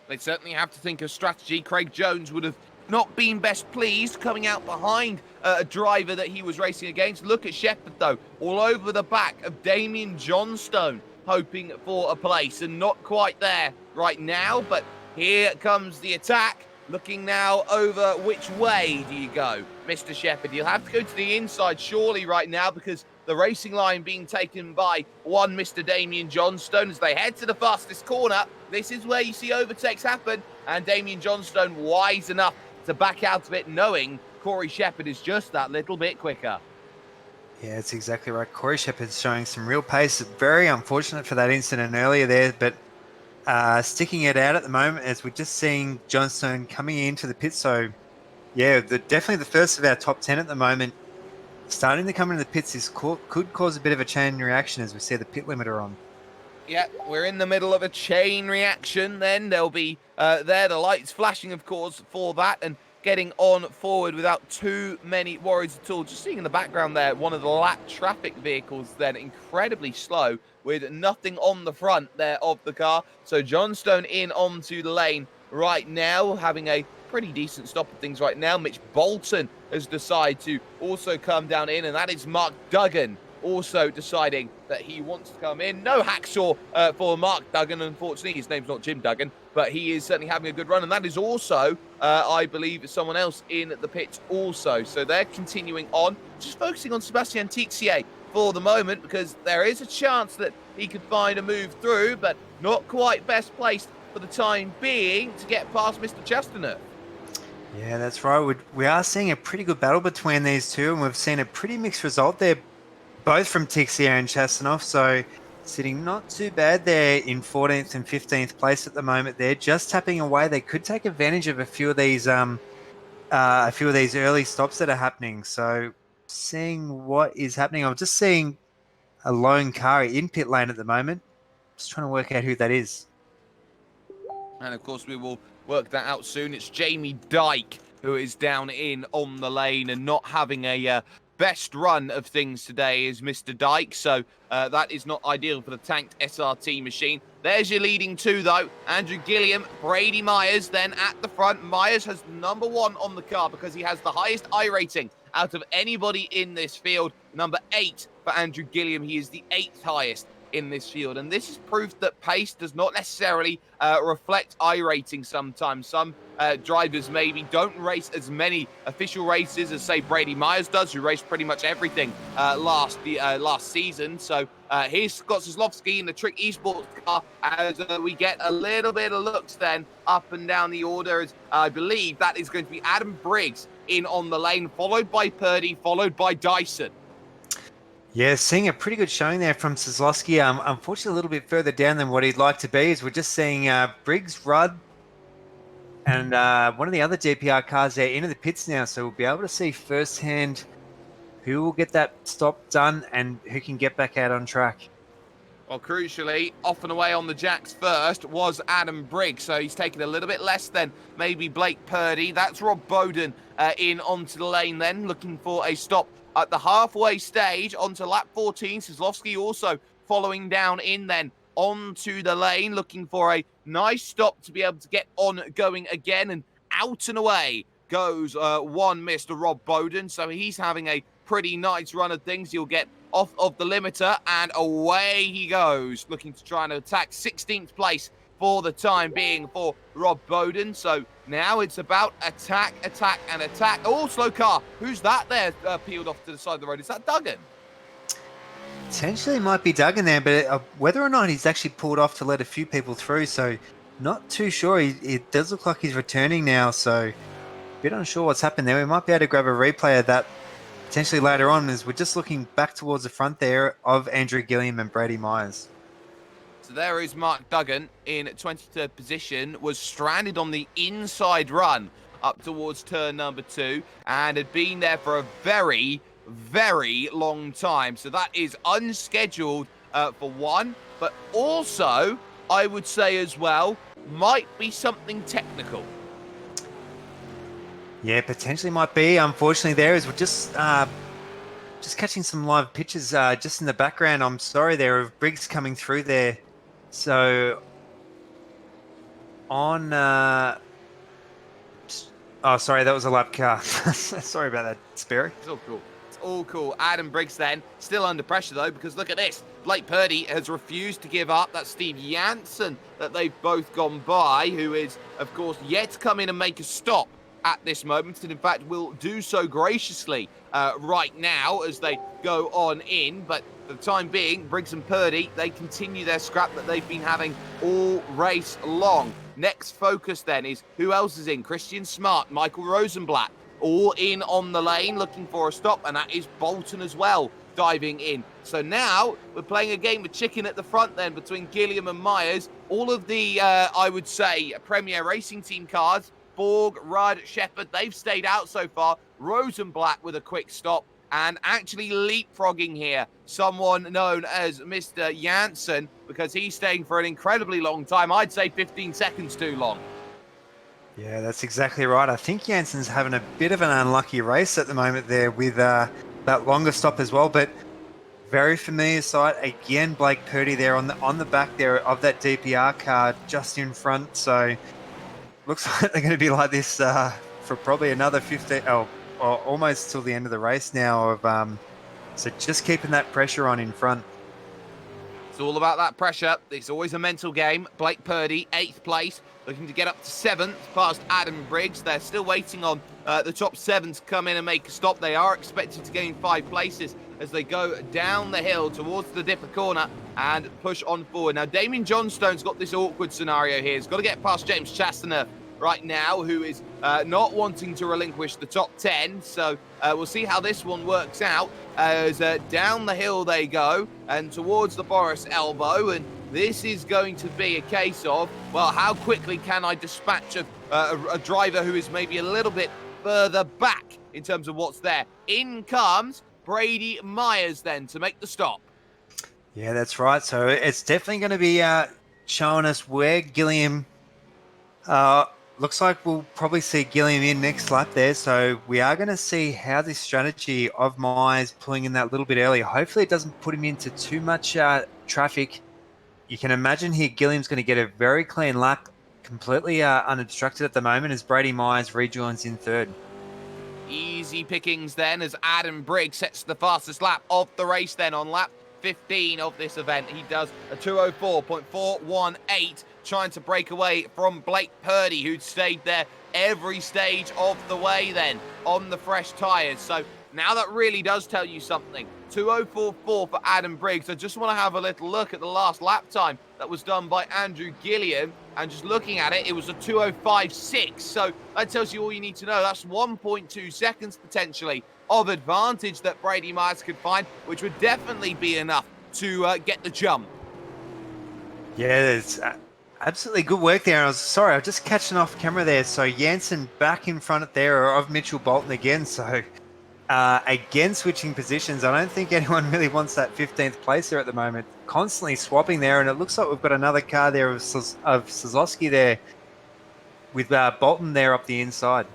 They certainly have to think of strategy. Craig Jones would have not been best pleased coming out behind a driver that he was racing against. Look at Shepherd, though, all over the back of Damien Johnstone. hoping for a place, and not quite there right now, but here comes the attack. Looking now over which way do you go, Mr. Shepherd? You'll have to go to the inside surely right now, because the racing line being taken by one Mr. Damien Johnstone as they head to the fastest corner. This is where you see overtakes happen, and Damien Johnstone wise enough to back out of it, knowing Corey Shepherd is just that little bit quicker. Yeah, that's exactly right. Corey Shepherd's showing some real pace. Very unfortunate for that incident earlier there, but sticking it out at the moment as we're just seeing Johnstone coming into the pit. So, yeah, definitely the first of our top 10 at the moment. Starting to come into the pits could cause a bit of a chain reaction as we see the pit limiter on. Yeah, we're in the middle of a chain reaction then. There'll be the lights flashing, of course, for that, and getting on forward without too many worries at all. Just seeing in the background there, one of the lap traffic vehicles then incredibly slow with nothing on the front there of the car. So Johnstone in onto the lane right now, having a pretty decent stop of things right now. Mitch Bolton has decided to also come down in, and that is Mark Duggan also deciding that he wants to come in. No hacksaw for Mark Duggan, unfortunately. His name's not Jim Duggan, but he is certainly having a good run, and that is also, I believe, someone else in the pits also. So they're continuing on, just focusing on Sebastian Tixier for the moment, because there is a chance that he could find a move through, but not quite best placed for the time being to get past Mr. Chastanet. Yeah, that's right. We are seeing a pretty good battle between these two, and we've seen a pretty mixed result there, both from Tixier and Chastanov. So sitting not too bad there in 14th and 15th place at the moment. They're just tapping away. They could take advantage of a few of these early stops that are happening. So seeing what is happening, I'm just seeing a lone car in pit lane at the moment. Just trying to work out who that is. And of course, we will work that out soon. It's Jamie Dyke who is down in on the lane and not having a best run of things today is Mr. Dyke. So that is not ideal for the tanked SRT machine. There's your leading two, though. Andrew Gilliam, Brady Myers then at the front. Myers has number one on the car because he has the highest I rating out of anybody in this field. Number 8 for Andrew Gilliam. He is the 8th highest in this field, and this is proof that pace does not necessarily reflect I rating sometimes. Some drivers maybe don't race as many official races as, say, Brady Myers does, who raced pretty much everything last season. So here's Scott Soslovsky in the Trick Esports car as we get a little bit of looks then up and down the order, as I believe that is going to be Adam Briggs in on the lane, followed by Purdy, followed by Dyson. Yeah, seeing a pretty good showing there from Soslovsky. Unfortunately, a little bit further down than what he'd like to be, as we're just seeing Briggs, Rudd, and one of the other GPR cars there into the pits now. So we'll be able to see firsthand who will get that stop done and who can get back out on track. Well, crucially, off and away on the jacks first was Adam Briggs, so he's taken a little bit less than maybe Blake Purdy. That's Rob Bowden in onto the lane then, looking for a stop at the halfway stage onto lap 14. Soslovsky also following down in then onto the lane, looking for a nice stop to be able to get on going again, and out and away goes one Mr. Rob Bowden. So he's having a pretty nice run of things. He'll get off of the limiter and away he goes, looking to try and attack 16th place for the time being for Rob Bowden. So now it's about attack, attack, and attack. Oh, slow car. Who's that there peeled off to the side of the road? Is that Duggan? Potentially might be Duggan there, but whether or not he's actually pulled off to let a few people through, so not too sure. It does look like he's returning now, so a bit unsure what's happened there. We might be able to grab a replay of that potentially later on, as we're just looking back towards the front there of Andrew Gilliam and Brady Myers. So there is Mark Duggan in 23rd position, was stranded on the inside run up towards turn number 2 and had been there for a very, very long time. So that is unscheduled for one, but also, I would say as well, might be something technical. Yeah, potentially might be. Unfortunately, there is we're just catching some live pictures just in the background. I'm sorry, there of Briggs coming through there. So on oh, sorry, that was a lap car. Sorry about that, Sperry. It's all cool. at all cool. Adam Briggs then, still under pressure though, because look at this. Blake Purdy has refused to give up. That's Steve Janssen that they've both gone by, who is, of course, yet to come in and make a stop at this moment, and in fact will do so graciously right now as they go on in. But for the time being, Briggs and Purdy, they continue their scrap that they've been having all race long. Next focus then is who else is in? Christian Smart, Michael Rosenblatt, all in on the lane looking for a stop, and that is Bolton as well diving in. So now we're playing a game of chicken at the front then between Gilliam and Myers. All of the, I would say, Premier Racing Team cars, Borg, Rudd, Shepherd, they've stayed out so far. Rosenblatt with a quick stop, and actually leapfrogging here someone known as Mr. Janssen, because he's staying for an incredibly long time. I'd say 15 seconds too long. Yeah, that's exactly right. I think Janssen's having a bit of an unlucky race at the moment there with that longer stop as well, but very familiar sight. Again, Blake Purdy there on the back there of that DPR car just in front. So looks like they're going to be like this for probably another 15, or almost till the end of the race now. So just keeping that pressure on in front. It's all about that pressure. It's always a mental game. Blake Purdy, 8th place, looking to get up to 7th, past Adam Briggs. They're still waiting on the top 7 to come in and make a stop. They are expected to gain 5 places as they go down the hill towards the dipper corner and push on forward. Now, Damien Johnstone's got this awkward scenario here. He's got to get past James Chastaner right now, who is not wanting to relinquish the top 10. So we'll see how this one works out as down the hill they go and towards the Boris elbow. And this is going to be a case of, well, how quickly can I dispatch a driver who is maybe a little bit further back in terms of what's there. In comes Brady Myers then to make the stop. Yeah, that's right. So it's definitely going to be showing us where Gilliam... looks like we'll probably see Gilliam in next lap there. So we are going to see how this strategy of Myers pulling in that little bit earlier, hopefully it doesn't put him into too much traffic. You can imagine here Gilliam's going to get a very clean lap, completely unobstructed at the moment as Brady Myers rejoins in 3rd. Easy pickings then as Adam Briggs sets the fastest lap of the race then on lap 15 of this event. He does a 2:04.418, trying to break away from Blake Purdy, who'd stayed there every stage of the way then on the fresh tyres. So now that really does tell you something. 2:04.4 for Adam Briggs. I just want to have a little look at the last lap time that was done by Andrew Gilliam. And just looking at it, it was a 2:05.6. So that tells you all you need to know. That's 1.2 seconds potentially of advantage that Brady Myers could find, which would definitely be enough to get the jump. Yeah, it's absolutely good work there. I was just catching off camera there. So Janssen back in front there of Mitchell Bolton again. So again, switching positions. I don't think anyone really wants that 15th place there at the moment. Constantly swapping there, and it looks like we've got another car there of Suzuki there with Bolton there up the inside.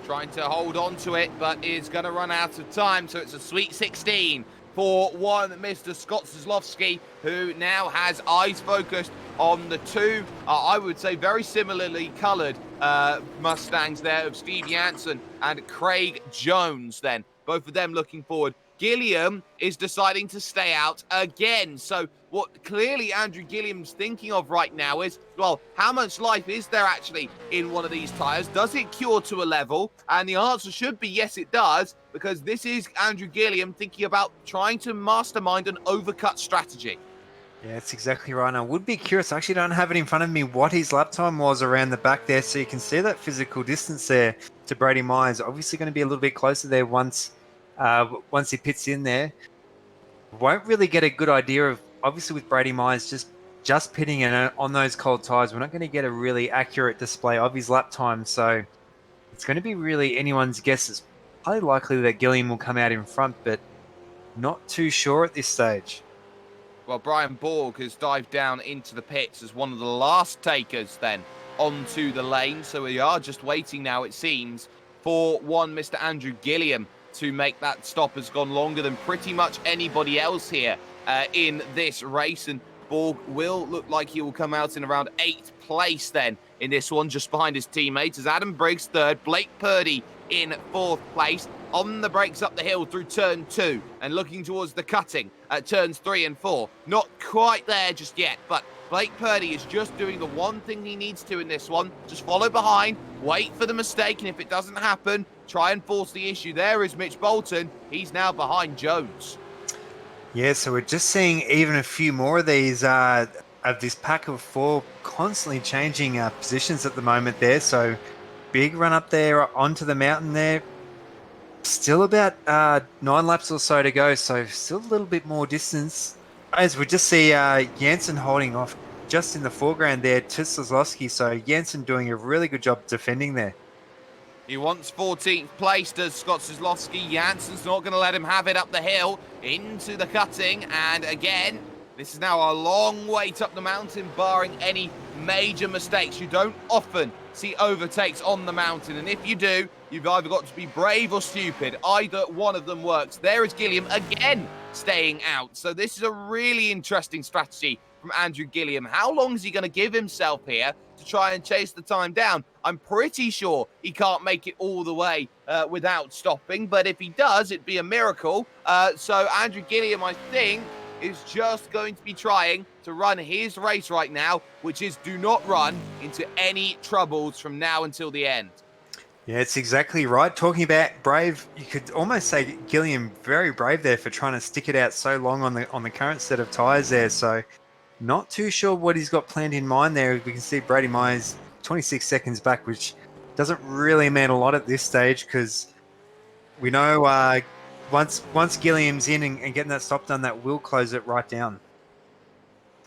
Trying to hold on to it, but is going to run out of time. So it's a sweet 16 for one Mr. Scott Suslovsky, who now has eyes focused on the two, I would say, very similarly coloured Mustangs there of Steve Janssen and Craig Jones then. Both of them looking forward. Gilliam is deciding to stay out again. So what clearly Andrew Gilliam's thinking of right now is, well, how much life is there actually in one of these tyres? Does it cure to a level? And the answer should be yes, it does, because this is Andrew Gilliam thinking about trying to mastermind an overcut strategy. Yeah, that's exactly right. And I would be curious, I actually don't have it in front of me, what his lap time was around the back there. So you can see that physical distance there to Brady Myers. Obviously going to be a little bit closer there once he pits in there. Won't really get a good idea of, obviously with Brady Myers just pitting in on those cold tyres, we're not going to get a really accurate display of his lap time. So it's going to be really anyone's guess. It's highly likely that Gilliam will come out in front, but not too sure at this stage. Well, Brian Borg has dived down into the pits as one of the last takers then onto the lane. So we are just waiting now, it seems, for one Mr. Andrew Gilliam to make that stop. Has gone longer than pretty much anybody else here in this race. And Borg will look like he will come out in around 8th place then in this one, just behind his teammates, as Adam Briggs 3rd, Blake Purdy in 4th place. On the brakes up the hill through turn 2 and looking towards the cutting at turns 3 and 4. Not quite there just yet, but Blake Purdy is just doing the one thing he needs to in this one. Just follow behind, wait for the mistake, and if it doesn't happen, try and force the issue. There is Mitch Bolton. He's now behind Jones. Yeah, so we're just seeing even a few more of these, of this pack of 4 constantly changing positions at the moment there. So big run up there onto the mountain there. Still about 9 laps or so to go, so still a little bit more distance. As we just see Janssen holding off just in the foreground there to Slosky, so Janssen doing a really good job defending there. He wants 14th place, does Scott Kozlowski. Janssen's not going to let him have it up the hill into the cutting. And again, this is now a long wait up the mountain, barring any major mistakes. You don't often see overtakes on the mountain. And if you do, you've either got to be brave or stupid. Either one of them works. There is Gilliam again staying out. So this is a really interesting strategy from Andrew Gilliam. How long is he going to give himself here to try and chase the time down? I'm pretty sure he can't make it all the way without stopping, but if he does, it'd be a miracle. So Andrew Gilliam, I think, is just going to be trying to run his race right now, which is do not run into any troubles from now until the end. Yeah, it's exactly right. Talking about brave, you could almost say Gilliam very brave there for trying to stick it out so long on the current set of tyres there. So not too sure what he's got planned in mind there. We can see Brady Myers 26 seconds back, which doesn't really mean a lot at this stage because we know once Gilliam's in and getting that stop done, that will close it right down.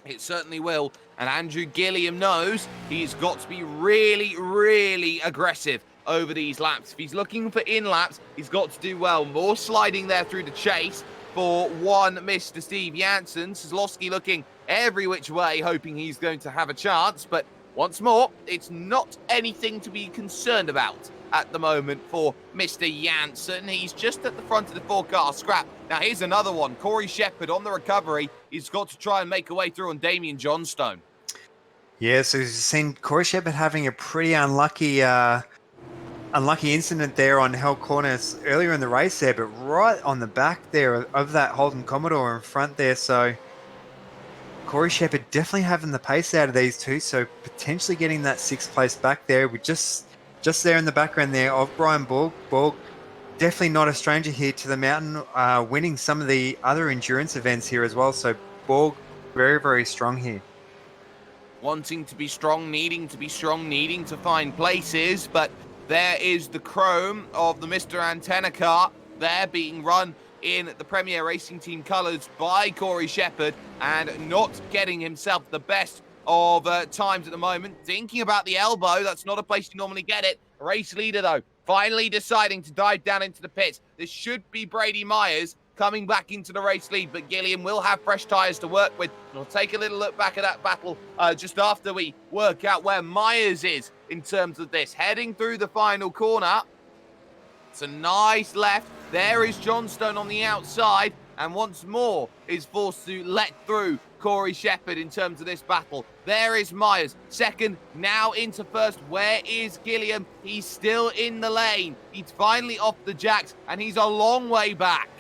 It certainly will. And Andrew Gilliam knows he's got to be really, really aggressive over these laps. If he's looking for in-laps, he's got to do well. More sliding there through the chase for one Mr. Steve Janssen. Kozlowski looking every which way, hoping he's going to have a chance. But once more, it's not anything to be concerned about at the moment for Mr. Janssen. He's just at the front of the 4-car scrap. Now, here's another one. Corey Shepherd on the recovery. He's got to try and make a way through on Damien Johnstone. Yeah, so we've seen Corey Shepherd having a pretty unlucky incident there on Hell Corners earlier in the race there, but right on the back there of that Holden Commodore in front there. So Corey Shepherd definitely having the pace out of these two, so potentially getting that 6th place back there. We just there in the background there of Brian Borg. Borg, definitely not a stranger here to the mountain, winning some of the other endurance events here as well. So Borg, very, very strong here. Wanting to be strong, needing to be strong, needing to find places, but there is the chrome of the Mr. Antenna car there being run in the Premier Racing Team colours by Corey Shepherd and not getting himself the best of times at the moment. Thinking about the elbow, that's not a place you normally get it. Race leader, though, finally deciding to dive down into the pits. This should be Brady Myers coming back into the race lead, but Gilliam will have fresh tyres to work with. We'll take a little look back at that battle just after we work out where Myers is in terms of this. Heading through the final corner. It's a nice left. There is Johnstone on the outside, and once more is forced to let through Corey Shepherd in terms of this battle. There is Myers, second, now into first. Where is Gilliam? He's still in the lane. He's finally off the jacks, and he's a long way back.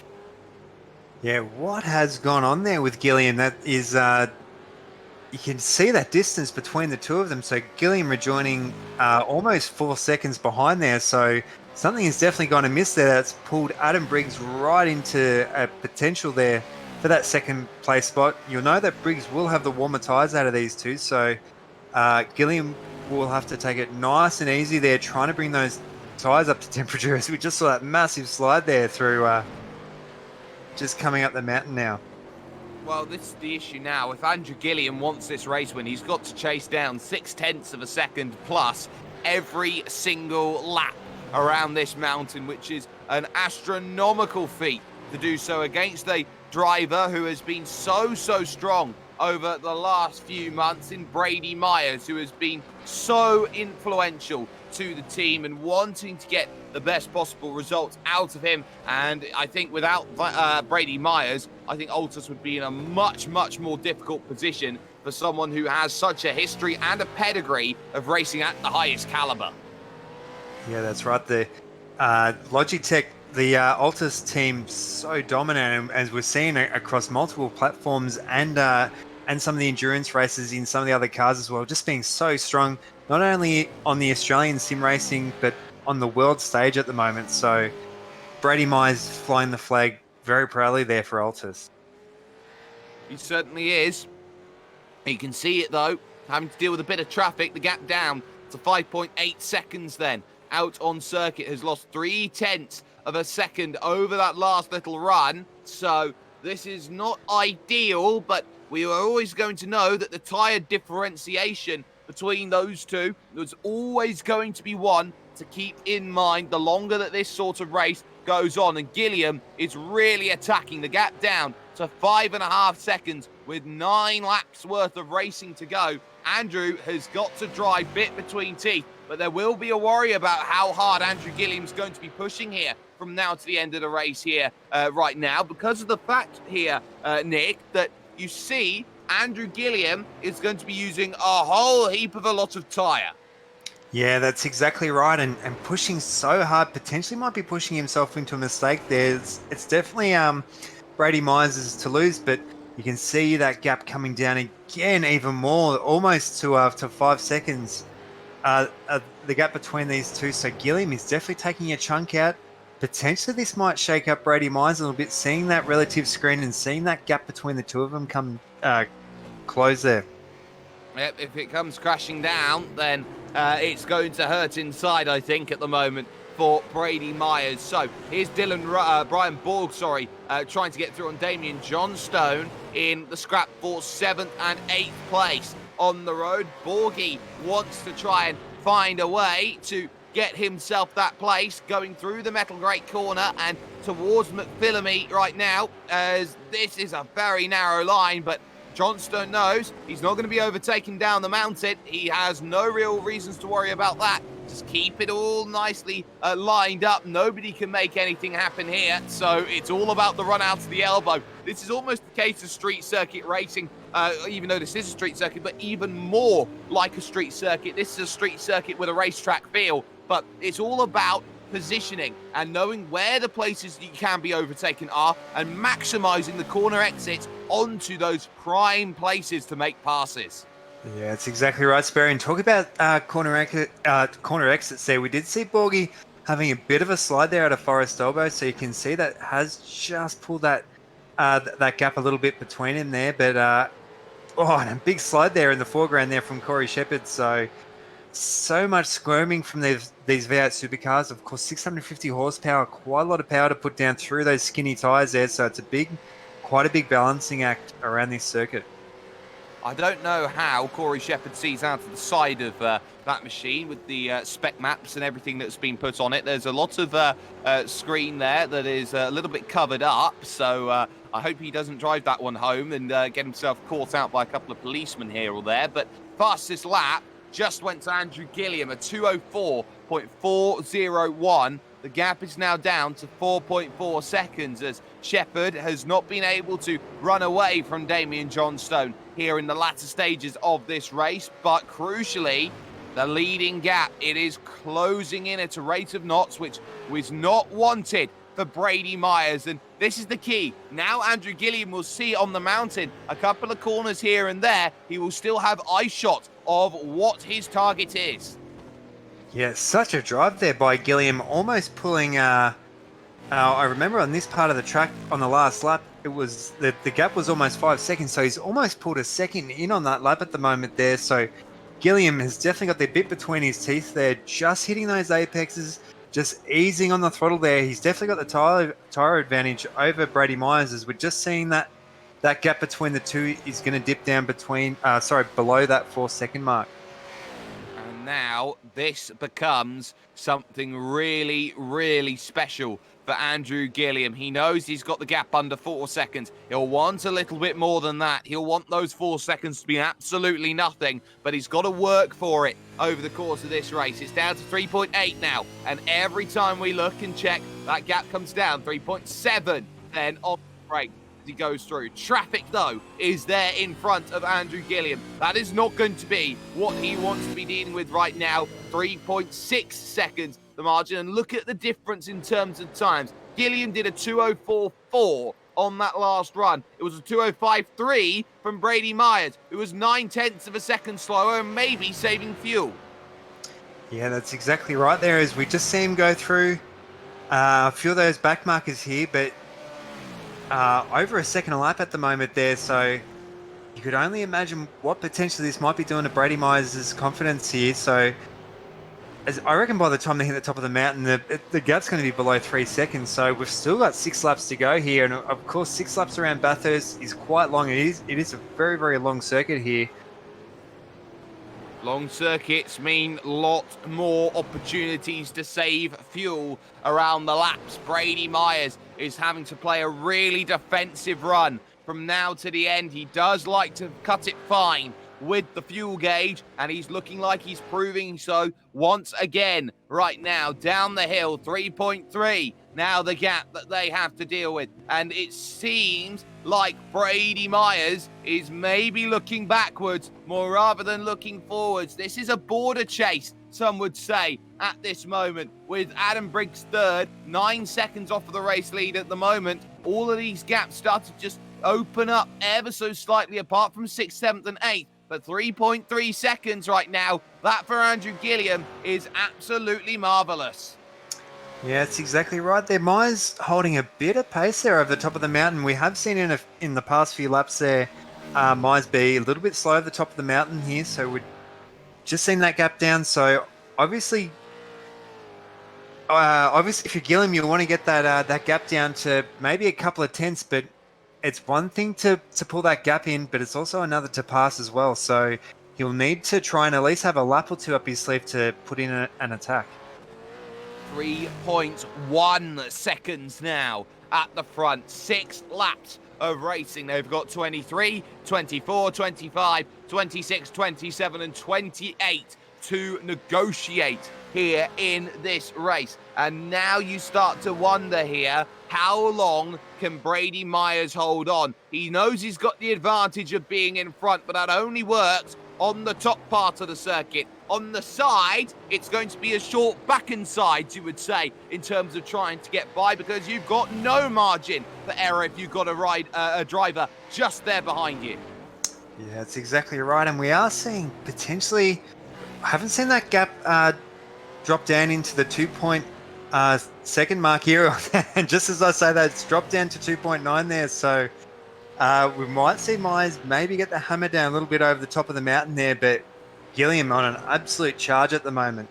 Yeah, what has gone on there with Gilliam? That is, you can see that distance between the two of them. So Gilliam rejoining almost 4 seconds behind there. So something is definitely going to miss there. That's pulled Adam Briggs right into a potential there for that 2nd place spot. You'll know that Briggs will have the warmer tyres out of these two. So Gilliam will have to take it nice and easy there, trying to bring those tyres up to temperature, as we just saw that massive slide there through just coming up the mountain now. Well, this is the issue now. If Andrew Gilliam wants this race win, he's got to chase down 0.6 of a second plus every single lap around this mountain, which is an astronomical feat to do so against a driver who has been so strong over the last few months in Brady Myers, who has been so influential to the team and wanting to get the best possible results out of him. And I think without Brady Myers, I think Altus would be in a much more difficult position for someone who has such a history and a pedigree of racing at the highest caliber. Yeah, that's right. The Logitech, the Altus team, so dominant, as we're seeing across multiple platforms and some of the endurance races in some of the other cars as well, just being so strong, not only on the Australian sim racing, but on the world stage at the moment. So Brady Myers flying the flag very proudly there for Altus. He certainly is. You can see it though, having to deal with a bit of traffic. The gap down to 5.8 seconds then. Out on circuit, has lost 0.3 of a second over that last little run. So this is not ideal, but we are always going to know that the tyre differentiation between those two was always going to be one to keep in mind the longer that this sort of race goes on. And Gilliam is really attacking the gap down to 5.5 seconds with 9 laps worth of racing to go. Andrew has got to drive bit between teeth, but there will be a worry about how hard Andrew Gilliam's going to be pushing here from now to the end of the race here right now, because of the fact here, Nick, that you see Andrew Gilliam is going to be using a whole heap of a lot of tyre. Yeah, that's exactly right. And pushing so hard, potentially might be pushing himself into a mistake there. It's definitely Brady Myers' to lose, but you can see that gap coming down again even more, almost to 5 seconds. The gap between these two. So Gilliam is definitely taking a chunk out. Potentially this might shake up Brady Myers a little bit, seeing that relative screen and seeing that gap between the two of them come close there. Yep, if it comes crashing down, then it's going to hurt inside, I think, at the moment for Brady Myers. So here's Brian Borg, trying to get through on Damien Johnstone in the scrap for 7th and 8th place on the road. Borgie wants to try and find a way to get himself that place, going through the metal grate corner and towards McPhillamy right now, as this is a very narrow line, but Johnstone knows he's not going to be overtaken down the mountain. He has no real reasons to worry about that. Just keep it all nicely lined up. Nobody can make anything happen here. So it's all about the run out to the elbow. This is almost the case of street circuit racing, even though this is a street circuit, but even more like a street circuit. This is a street circuit with a racetrack feel, but it's all about positioning and knowing where the places you can be overtaken are and maximizing the corner exits onto those prime places to make passes. Yeah, that's exactly right, Sperry. And talk about corner exits there. We did see Borgie having a bit of a slide there out of Forest Elbow, so you can see that has just pulled that gap a little bit between him there. But and a big slide there in the foreground there from Corey Shepherd. So much squirming from these V8 supercars. Of course, 650 horsepower, quite a lot of power to put down through those skinny tyres there. So it's quite a big balancing act around this circuit. I don't know how Corey Shepherd sees out of the side of that machine with the spec maps and everything that's been put on it. There's a lot of screen there that is a little bit covered up, so I hope he doesn't drive that one home and get himself caught out by a couple of policemen here or there. But fastest lap just went to Andrew Gilliam, a 2:04.401. The gap is now down to 4.4 seconds as Shepherd has not been able to run away from Damien Johnstone here in the latter stages of this race. But crucially, the leading gap, it is closing in at a rate of knots, which was not wanted for Brady Myers. And this is the key. Now Andrew Gilliam will see on the mountain a couple of corners here and there. He will still have eye shot of what his target is. Yeah, such a drive there by Gilliam, almost pulling. I remember on this part of the track on the last lap, it was the gap was almost 5 seconds, so he's almost pulled a second in on that lap at the moment there. So Gilliam has definitely got the bit between his teeth there, just hitting those apexes, just easing on the throttle there. He's definitely got the tyre advantage over Brady Myers, as we're just seeing that gap between the two is going to dip down below that 4 second mark. Now this becomes something really, really special for Andrew Gilliam. He knows he's got the gap under 4 seconds. He'll want a little bit more than that. He'll want those 4 seconds to be absolutely nothing, but he's got to work for it over the course of this race. It's down to 3.8 now, and every time we look and check, that gap comes down 3.7 then on the break. He goes through. Traffic, though, is there in front of Andrew Gilliam. That is not going to be what he wants to be dealing with right now. 3.6 seconds the margin and look at the difference in terms of times. Gilliam did a 2:04.4 on that last run. It was a 2:05.3 from Brady Myers, who was 9/10 of a second slower and maybe saving fuel. Yeah, that's exactly right there, as we just see him go through a few of those back markers here, but over a second a lap at the moment there, so you could only imagine what potentially this might be doing to Brady Myers' confidence here. So I reckon by the time they hit the top of the mountain, the gap's going to be below 3 seconds. So we've still got 6 laps to go here. And of course, 6 laps around Bathurst is quite long. It is a very, very long circuit here. Long circuits mean lot more opportunities to save fuel around the laps. Brady Myers is having to play a really defensive run from now to the end. He does like to cut it fine with the fuel gauge, and he's looking like he's proving so once again right now. Down the hill, 3.3. Now the gap that they have to deal with. And it seems like Brady Myers is maybe looking backwards more rather than looking forwards. This is a border chase, some would say, at this moment, with Adam Briggs third, 9 seconds off of the race lead at the moment. All of these gaps start to just open up ever so slightly, apart from 6th, 7th and 8th. But 3.3 seconds right now, that for Andrew Gilliam is absolutely marvellous. Yeah, that's exactly right there. Myers holding a bit of pace there over the top of the mountain. We have seen in the past few laps there, Myers be a little bit slow at the top of the mountain here. So we've just seen that gap down. So obviously if you're Gilliam, you want to get that gap down to maybe a couple of tenths, but it's one thing to pull that gap in, but it's also another to pass as well. So he'll need to try and at least have a lap or two up his sleeve to put in an attack. 3.1 seconds now at the front. 6 laps of racing. They've got 23, 24, 25, 26, 27 and 28 to negotiate here in this race. And now you start to wonder here, how long can Brady Myers hold on? He knows he's got the advantage of being in front, but that only works on the top part of the circuit. On the side, it's going to be a short back and sides, you would say, in terms of trying to get by, because you've got no margin for error if you've got a driver just there behind you. Yeah, that's exactly right. And we are seeing potentially, I haven't seen that gap drop down into the 2.2 mark here. And just as I say that, it's dropped down to 2.9 there. So we might see Myers maybe get the hammer down a little bit over the top of the mountain there, but Gilliam on an absolute charge at the moment.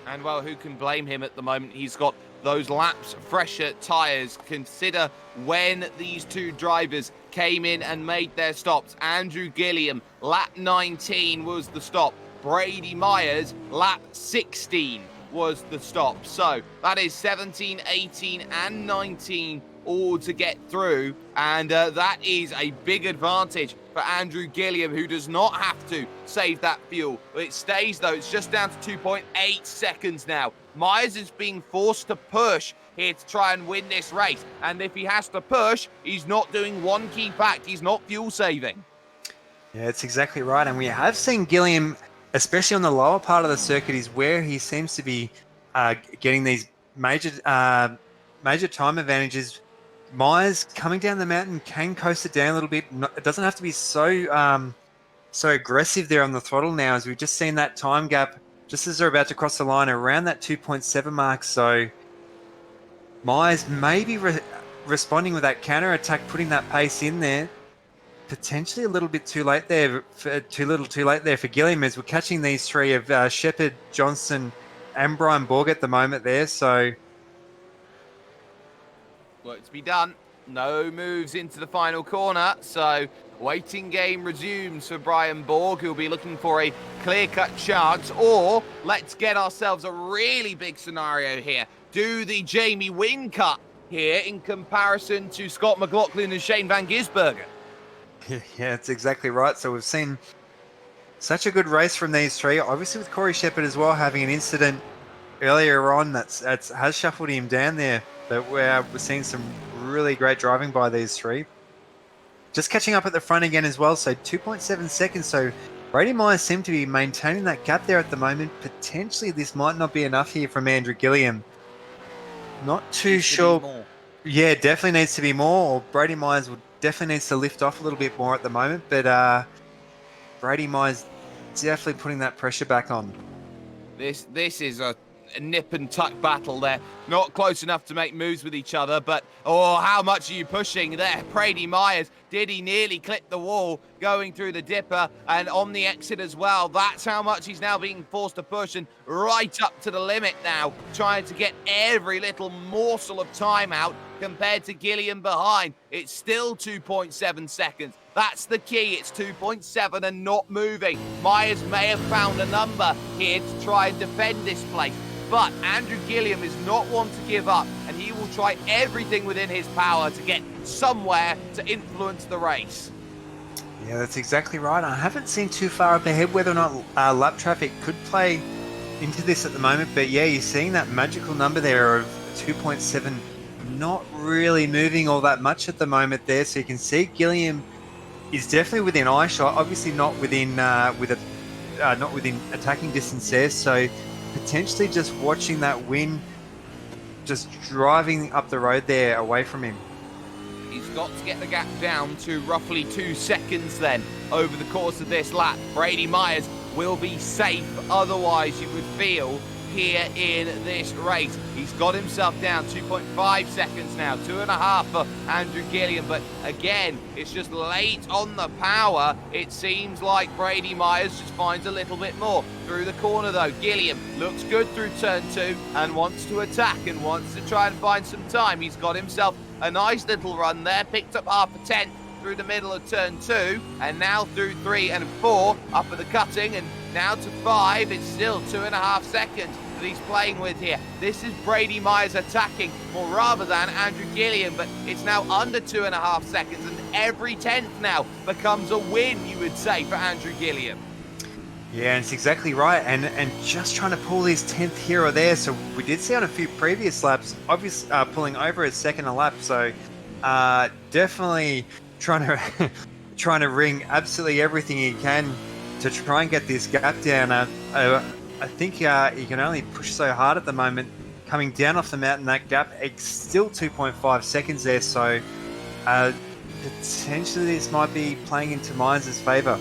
And well, who can blame him at the moment? He's got those laps fresher tyres. Consider when these two drivers came in and made their stops. Andrew Gilliam, lap 19 was the stop. Brady Myers, lap 16 was the stop. So that is 17, 18 and 19 all to get through, and that is a big advantage for Andrew Gilliam, who does not have to save that fuel. It stays though, it's just down to 2.8 seconds now. Myers is being forced to push here to try and win this race, and if he has to push, he's not doing one key fact, he's not fuel saving. Yeah, that's exactly right, and we have seen Gilliam, especially on the lower part of the circuit, is where he seems to be getting these major time advantages. Myers coming down the mountain can coast it down a little bit. It doesn't have to be so aggressive there on the throttle now, as we've just seen that time gap just as they're about to cross the line around that 2.7 mark. So Myers may be responding with that counter attack, putting that pace in there. Potentially a little bit too late there, too late there for Gilliam, as we're catching these three of Shepherd, Johnson, and Brian Borg at the moment there. So work to be done. No moves into the final corner, so waiting game resumes for Brian Borg, who'll be looking for a clear-cut chance, or let's get ourselves a really big scenario here. Do the Jamie Wynn cut here in comparison to Scott McLaughlin and Shane Van Gisbergen. yeah, that's exactly right. So we've seen such a good race from these three, obviously with Corey Shepherd as well having an incident earlier on that's has shuffled him down there. But we're seeing some really great driving by these three. Just catching up at the front again as well. So 2.7 seconds. So Brady Myers seem to be maintaining that gap there at the moment. Potentially this might not be enough here from Andrew Gilliam. Not too Needs to be sure. more. Yeah, definitely needs to be more. Or Brady Myers would definitely needs to lift off a little bit more at the moment. But Brady Myers definitely putting that pressure back on. This is a nip and tuck battle there. Not close enough to make moves with each other, but oh, how much are you pushing there? Brady Myers, did he nearly clip the wall going through the dipper and on the exit as well? That's how much he's now being forced to push, and right up to the limit now, trying to get every little morsel of time out compared to Gilliam behind. It's still 2.7 seconds. That's the key. It's 2.7 and not moving. Myers may have found a number here to try and defend this place, but Andrew Gilliam is not one to give up, and he will try everything within his power to get somewhere to influence the race. Yeah, that's exactly right. I haven't seen too far up ahead whether or not lap traffic could play into this at the moment, but yeah, you're seeing that magical number there of 2.7 not really moving all that much at the moment there, so you can see Gilliam is definitely within eye shot, obviously not within not within attacking distance there, so potentially just watching that win, just driving up the road there away from him. He's got to get the gap down to roughly 2 seconds then over the course of this lap. Brady Myers will be safe, otherwise you would feel here in this race. He's got himself down 2.5 seconds now, 2.5 for Andrew Gilliam, but again, it's just late on the power. It seems like Brady Myers just finds a little bit more. Through the corner though, Gilliam looks good through turn 2 and wants to attack and wants to try and find some time. He's got himself a nice little run there, picked up half a tenth through the middle of turn 2, and now through 3 and 4 up at the cutting, and now to 5. It's still 2.5 seconds that he's playing with here. This is Brady Myers attacking more rather than Andrew Gilliam, but it's now under 2.5 seconds, and every tenth now becomes a win, you would say, for Andrew Gilliam. Yeah, it's exactly right, and just trying to pull his 10th here or there. So we did see on a few previous laps, obviously pulling over his second a lap. So definitely trying to wring absolutely everything he can to try and get this gap down. I think he can only push so hard at the moment. Coming down off the mountain, that gap, it's still 2.5 seconds there. So potentially this might be playing into Myers' favour.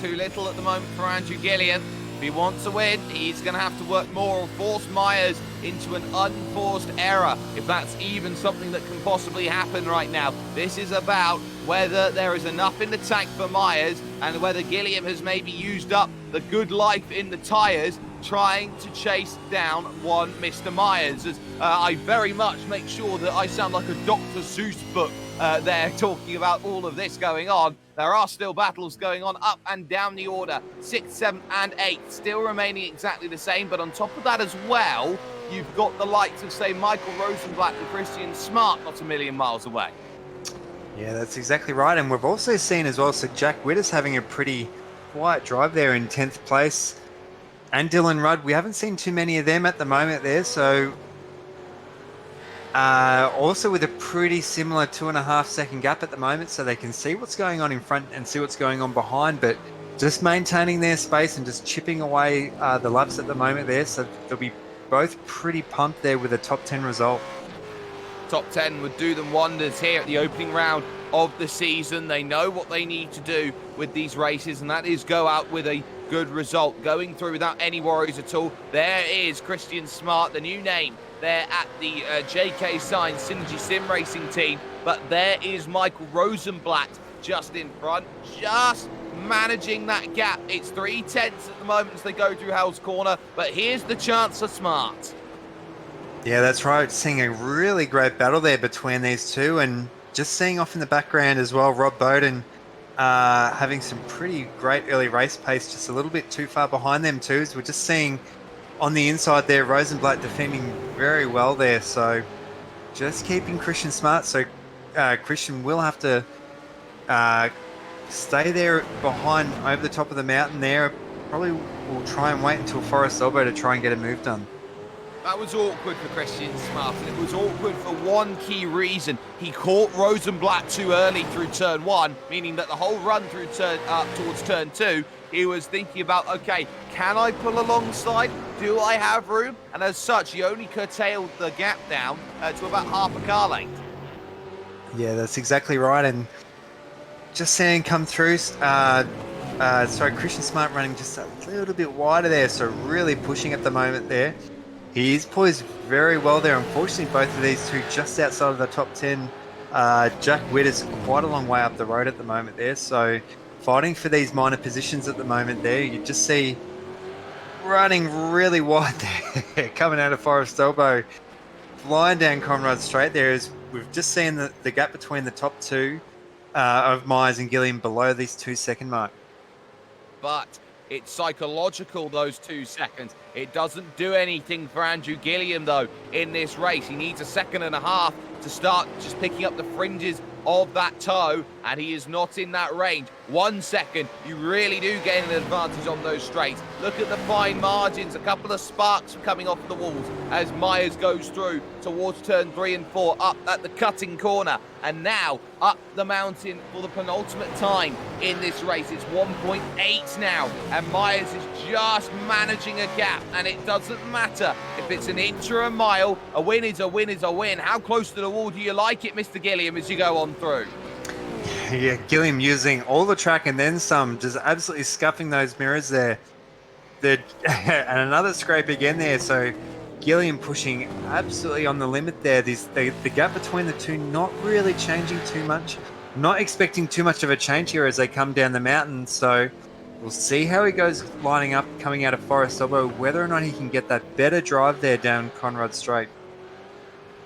Too little at the moment for Andrew Gilliam. If he wants to win, he's going to have to work more or force Myers into an unforced error, if that's even something that can possibly happen right now. This is about whether there is enough in the tank for Myers and whether Gilliam has maybe used up the good life in the tyres trying to chase down one Mr. Myers. As I very much make sure that I sound like a Dr. Seuss book there talking about all of this going on. There are still battles going on up and down the order. 6th, 7th and 8th still remaining exactly the same, but on top of that as well, you've got the likes of, say, Michael Rosenblatt and Christian Smart not a million miles away. Yeah, that's exactly right. And we've also seen as well, so Jack Witters having a pretty quiet drive there in 10th place. And Dylan Rudd, we haven't seen too many of them at the moment there, so also with a pretty similar 2.5 second gap at the moment, so they can see what's going on in front and see what's going on behind, but just maintaining their space and just chipping away the laps at the moment there, so they'll be both pretty pumped there with a top 10 result. Top 10 would do them wonders here at the opening round of the season. They know what they need to do with these races, and that is go out with a good result, going through without any worries at all. There is Christian Smart, the new name there at the JK Sign Synergy Sim Racing team, but there is Michael Rosenblatt just in front, just managing that gap. It's 3/10 at the moment as they go through Hell's Corner, but here's the chance for Smart. Yeah, that's right. Seeing a really great battle there between these two, and just seeing off in the background as well, Rob Bowden having some pretty great early race pace, just a little bit too far behind them too. So we're just seeing on the inside there, Rosenblatt defending very well there. So just keeping Christian Smart. So Christian will have to stay there behind over the top of the mountain there. Probably will try and wait until Forest Elbow to try and get a move done. That was awkward for Christian Smart, and it was awkward for one key reason. He caught Rosenblatt too early through turn 1, meaning that the whole run through towards turn 2, he was thinking about, okay, can I pull alongside? Do I have room? And as such, he only curtailed the gap down to about half a car length. Yeah, that's exactly right. And just seeing come through, Christian Smart running just a little bit wider there, so really pushing at the moment there. He is poised very well there. Unfortunately, both of these two just outside of the top 10. Jack Witt is quite a long way up the road at the moment there, so fighting for these minor positions at the moment there. You just see running really wide there, coming out of Forest Elbow, flying down Conrad Straight there. Is we've just seen the gap between the top 2 of Myers and Gilliam below these 2 second mark. But it's psychological, those 2 seconds. It doesn't do anything for Andrew Gilliam, though, in this race. He needs a 1.5 seconds to start just picking up the fringes of that toe, and he is not in that range. 1 second, you really do gain an advantage on those straights. Look at the fine margins, a couple of sparks coming off the walls as Myers goes through towards turn 3 and 4, up at the cutting corner, and now up the mountain for the penultimate time in this race. It's 1.8 now, and Myers is just managing a gap, and it doesn't matter if it's an inch or a mile. A win is a win is a win. How close to the wall do you like it, Mr. Gilliam, as you go on through? Yeah, Gilliam using all the track and then some, just absolutely scuffing those mirrors there. And another scrape again there, so Gilliam pushing absolutely on the limit there. The gap between the two not really changing too much. Not expecting too much of a change here as they come down the mountain, so we'll see how he goes lining up coming out of Forest Elbow, whether or not he can get that better drive there down Conrad Straight.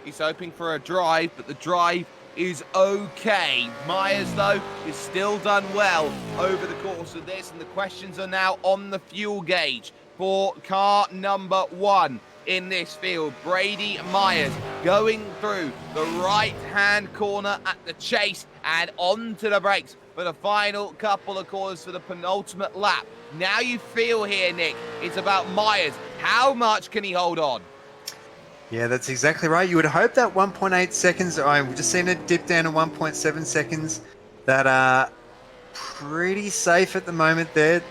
He's hoping for a drive, but the drive is okay. Myers, though, is still done well over the course of this, and the questions are now on the fuel gauge for car number 1 in this field. Brady Myers going through the right-hand corner at the chase and onto the brakes for the final couple of corners for the penultimate lap. Now you feel here, Nick, it's about Myers. How much can he hold on? Yeah, that's exactly right. You would hope that 1.8 seconds, I've just seen it dip down to 1.7 seconds, that are pretty safe at the moment there.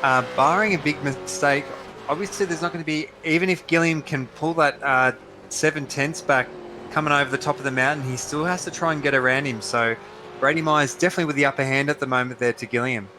Barring a big mistake, obviously there's not going to be, even if Gilliam can pull that 7/10 back coming over the top of the mountain, he still has to try and get around him. So Brady Myers definitely with the upper hand at the moment there to Gilliam.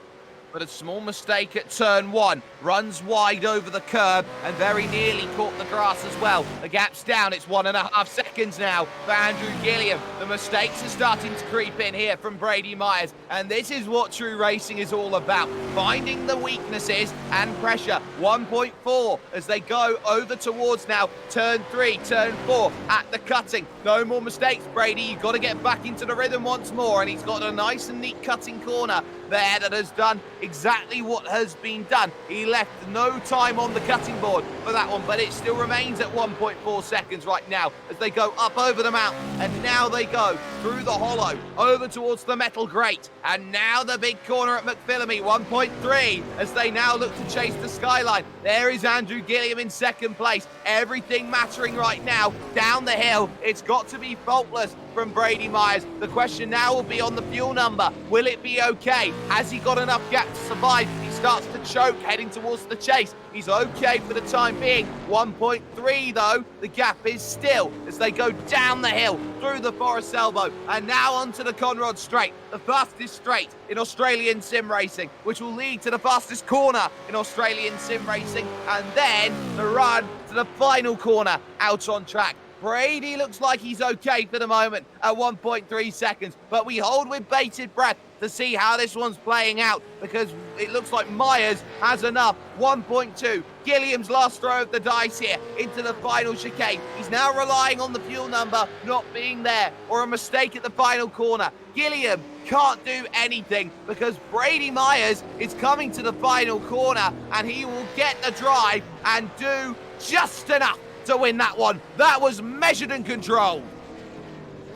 But a small mistake at turn 1, runs wide over the curb and very nearly caught the grass as well. The gap's down, it's 1.5 seconds now for Andrew Gilliam. The mistakes are starting to creep in here from Brady Myers, and this is what true racing is all about, finding the weaknesses and pressure. 1.4 as they go over towards now turn 3, turn 4 at the cutting. No more mistakes, Brady, you've got to get back into the rhythm once more, and he's got a nice and neat cutting corner there that has done exactly what has been done. He left no time on the cutting board for that one, but it still remains at 1.4 seconds right now as they go up over the mountain, and now they go through the hollow over towards the metal grate, and now the big corner at McPhillamy, 1.3 as they now look to chase the skyline. There is Andrew Gilliam in second place. Everything mattering right now down the hill. It's got to be faultless from Brady Myers. The question now will be on the fuel number. Will it be okay? Has he got enough gap to survive? He starts to choke heading towards the chase. He's okay for the time being. 1.3 though, the gap is still as they go down the hill through the Forest Elbow and now onto the Conrad Straight, the fastest straight in Australian sim racing, which will lead to the fastest corner in Australian sim racing, and then the run to the final corner out on track. Brady looks like he's okay for the moment at 1.3 seconds, but we hold with bated breath to see how this one's playing out, because it looks like Myers has enough. 1.2, Gilliam's last throw of the dice here into the final chicane. He's now relying on the fuel number not being there or a mistake at the final corner. Gilliam can't do anything because Brady Myers is coming to the final corner, and he will get the drive and do just enough to win that one. That was measured and controlled.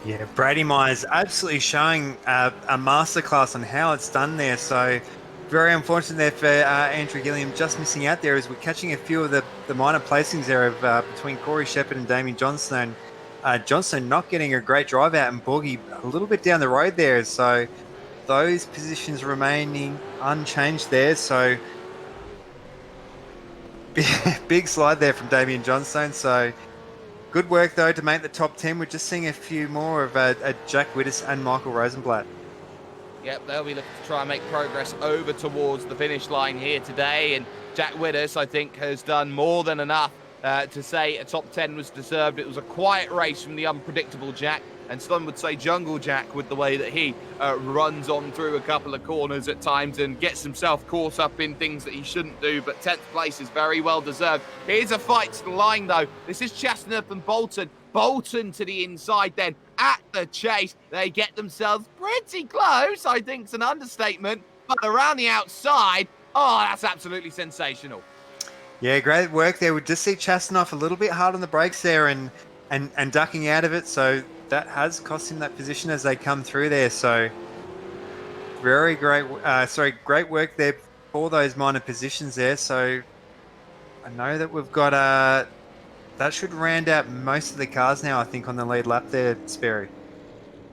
Yeah, Brady Myers absolutely showing a masterclass on how it's done there. So very unfortunate there for Andrew Gilliam, just missing out there as we're catching a few of the minor placings there of between Corey Shepherd and Damien Johnstone. Johnstone not getting a great drive out and Borgie a little bit down the road there. So those positions remaining unchanged there. So big slide there from Damien Johnstone. So good work, though, to make the top 10. We're just seeing a few more of Jack Wittes and Michael Rosenblatt. Yep, they'll be looking to try and make progress over towards the finish line here today. And Jack Wittes, I think, has done more than enough to say a top 10 was deserved. It was a quiet race from the unpredictable Jack. And some would say Jungle Jack with the way that he runs on through a couple of corners at times and gets himself caught up in things that he shouldn't do. But 10th place is very well deserved. Here's a fight to the line, though. This is Chestnut and Bolton. Bolton to the inside then at the chase. They get themselves pretty close. I think it's an understatement. But around the outside, oh, that's absolutely sensational. Yeah, great work there. We just see Chastanoff a little bit hard on the brakes there and ducking out of it. So that has cost him that position as they come through there. So great work there for those minor positions there. So I know that we've got that should round out most of the cars now, I think, on the lead lap there, Sperry.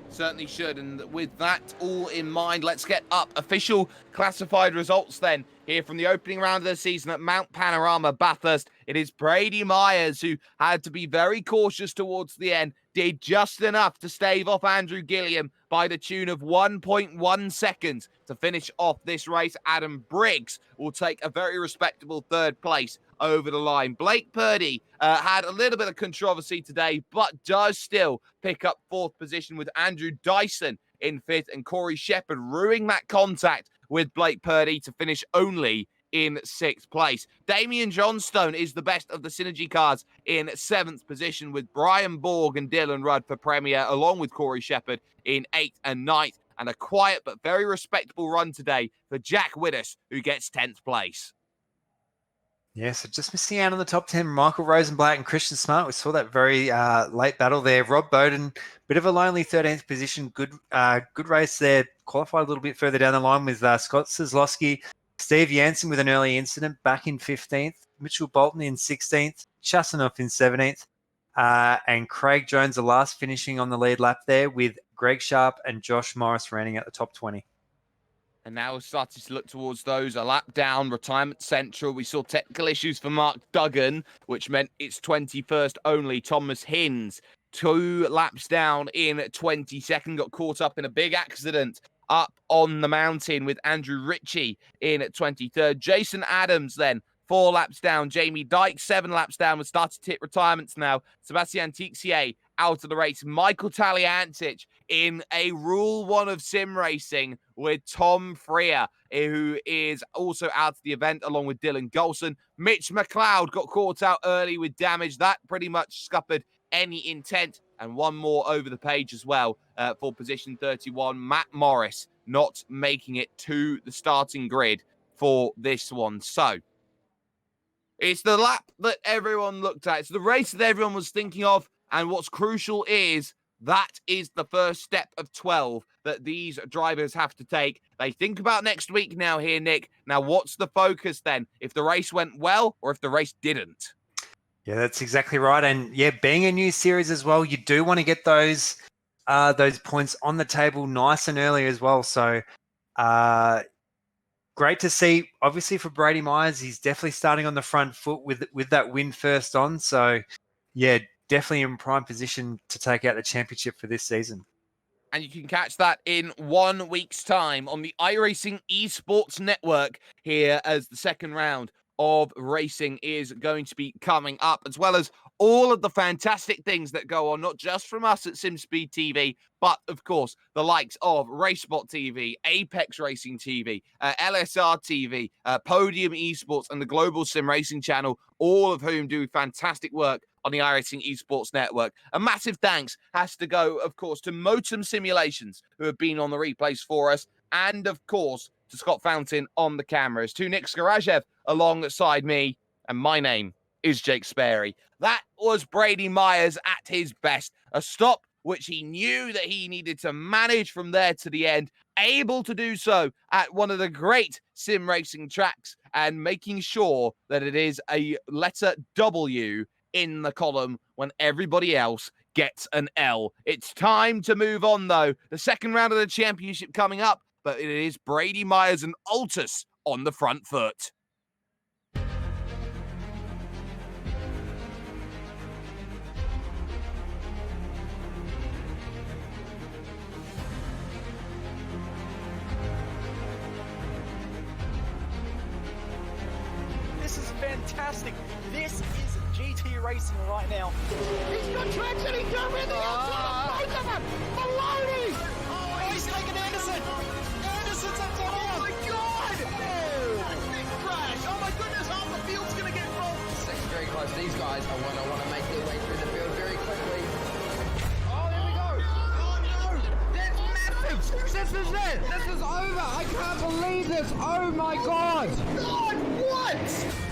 Certainly should. And with that all in mind, let's get up official classified results then. Here from the opening round of the season at Mount Panorama, Bathurst, it is Brady Myers who had to be very cautious towards the end, did just enough to stave off Andrew Gilliam by the tune of 1.1 seconds to finish off this race. Adam Briggs will take a very respectable third place over the line. Blake Purdy had a little bit of controversy today, but does still pick up fourth position with Andrew Dyson in fifth and Corey Shepherd ruining that contact with Blake Purdy to finish only in sixth place. Damien Johnstone is the best of the Synergy cars in seventh position with Brian Borg and Dylan Rudd for Premier, along with Corey Shepherd in eighth and ninth. And a quiet but very respectable run today for Jack Wittes, who gets 10th place. Yeah, so just missing out on the top 10, Michael Rosenblatt and Christian Smart. We saw that very late battle there. Rob Bowden, bit of a lonely 13th position. Good race there. Qualified a little bit further down the line with Scott Szlowski. Steve Jansen with an early incident back in 15th. Mitchell Bolton in 16th. Chasanoff in 17th. And Craig Jones, the last finishing on the lead lap there with Greg Sharp and Josh Morris rounding out the top 20. And now we're starting to look towards those. A lap down, retirement central. We saw technical issues for Mark Duggan, which meant it's 21st only. Thomas Hinds, 2 laps down in 22nd, got caught up in a big accident up on the mountain with Andrew Ritchie in 23rd. Jason Adams then, 4 laps down. Jamie Dyke, 7 laps down. We're starting to hit retirements now. Sebastian Tixier out of the race. Michael Taliantich in a Rule 1 of sim racing with Tom Freer, who is also out of the event along with Dylan Golson. Mitch McLeod got caught out early with damage. That pretty much scuppered any intent. And one more over the page as well for position 31. Matt Morris not making it to the starting grid for this one. So it's the lap that everyone looked at. It's the race that everyone was thinking of. And what's crucial is that is the first step of 12 that these drivers have to take. They think about next week now here, Nick. Now, what's the focus then? If the race went well or if the race didn't? Yeah, that's exactly right. And yeah, being a new series as well, you do want to get those points on the table nice and early as well. So great to see. Obviously for Brady Myers, he's definitely starting on the front foot with that win first on. So yeah, definitely in prime position to take out the championship for this season. And you can catch that in 1 week's time on the iRacing Esports Network here as the second round of racing is going to be coming up, as well as all of the fantastic things that go on, not just from us at SimSpeed TV, but of course the likes of RaceBot TV, Apex Racing TV, LSR TV, Podium Esports, and the Global Sim Racing Channel, all of whom do fantastic work on the iRacing Esports Network. A massive thanks has to go, of course, to Motum Simulations, who have been on the replays for us, and of course to Scott Fountain on the cameras, to Nick Skarajev alongside me, and my name is Jake Sperry. That was Brady Myers at his best. A stop which he knew that he needed to manage from there to the end, able to do so at one of the great sim racing tracks and making sure that it is a letter W in the column when everybody else gets an L. It's time to move on, though. The second round of the championship coming up, but it is Brady Myers and Altus on the front foot. This is fantastic. This is GT racing right now. He's got traction. He's got with the outside. Both of them. Maloney. Oh, he's taking Anderson. Anderson's up top. Oh my God. Oh, big crash. Oh my goodness. Half the field's going to get rolled. Second very close. These guys I want to make their way through the field very quickly. Oh, there we go. Oh no. That's massive. This is it. This is over. I can't believe this. Oh my God. God, what?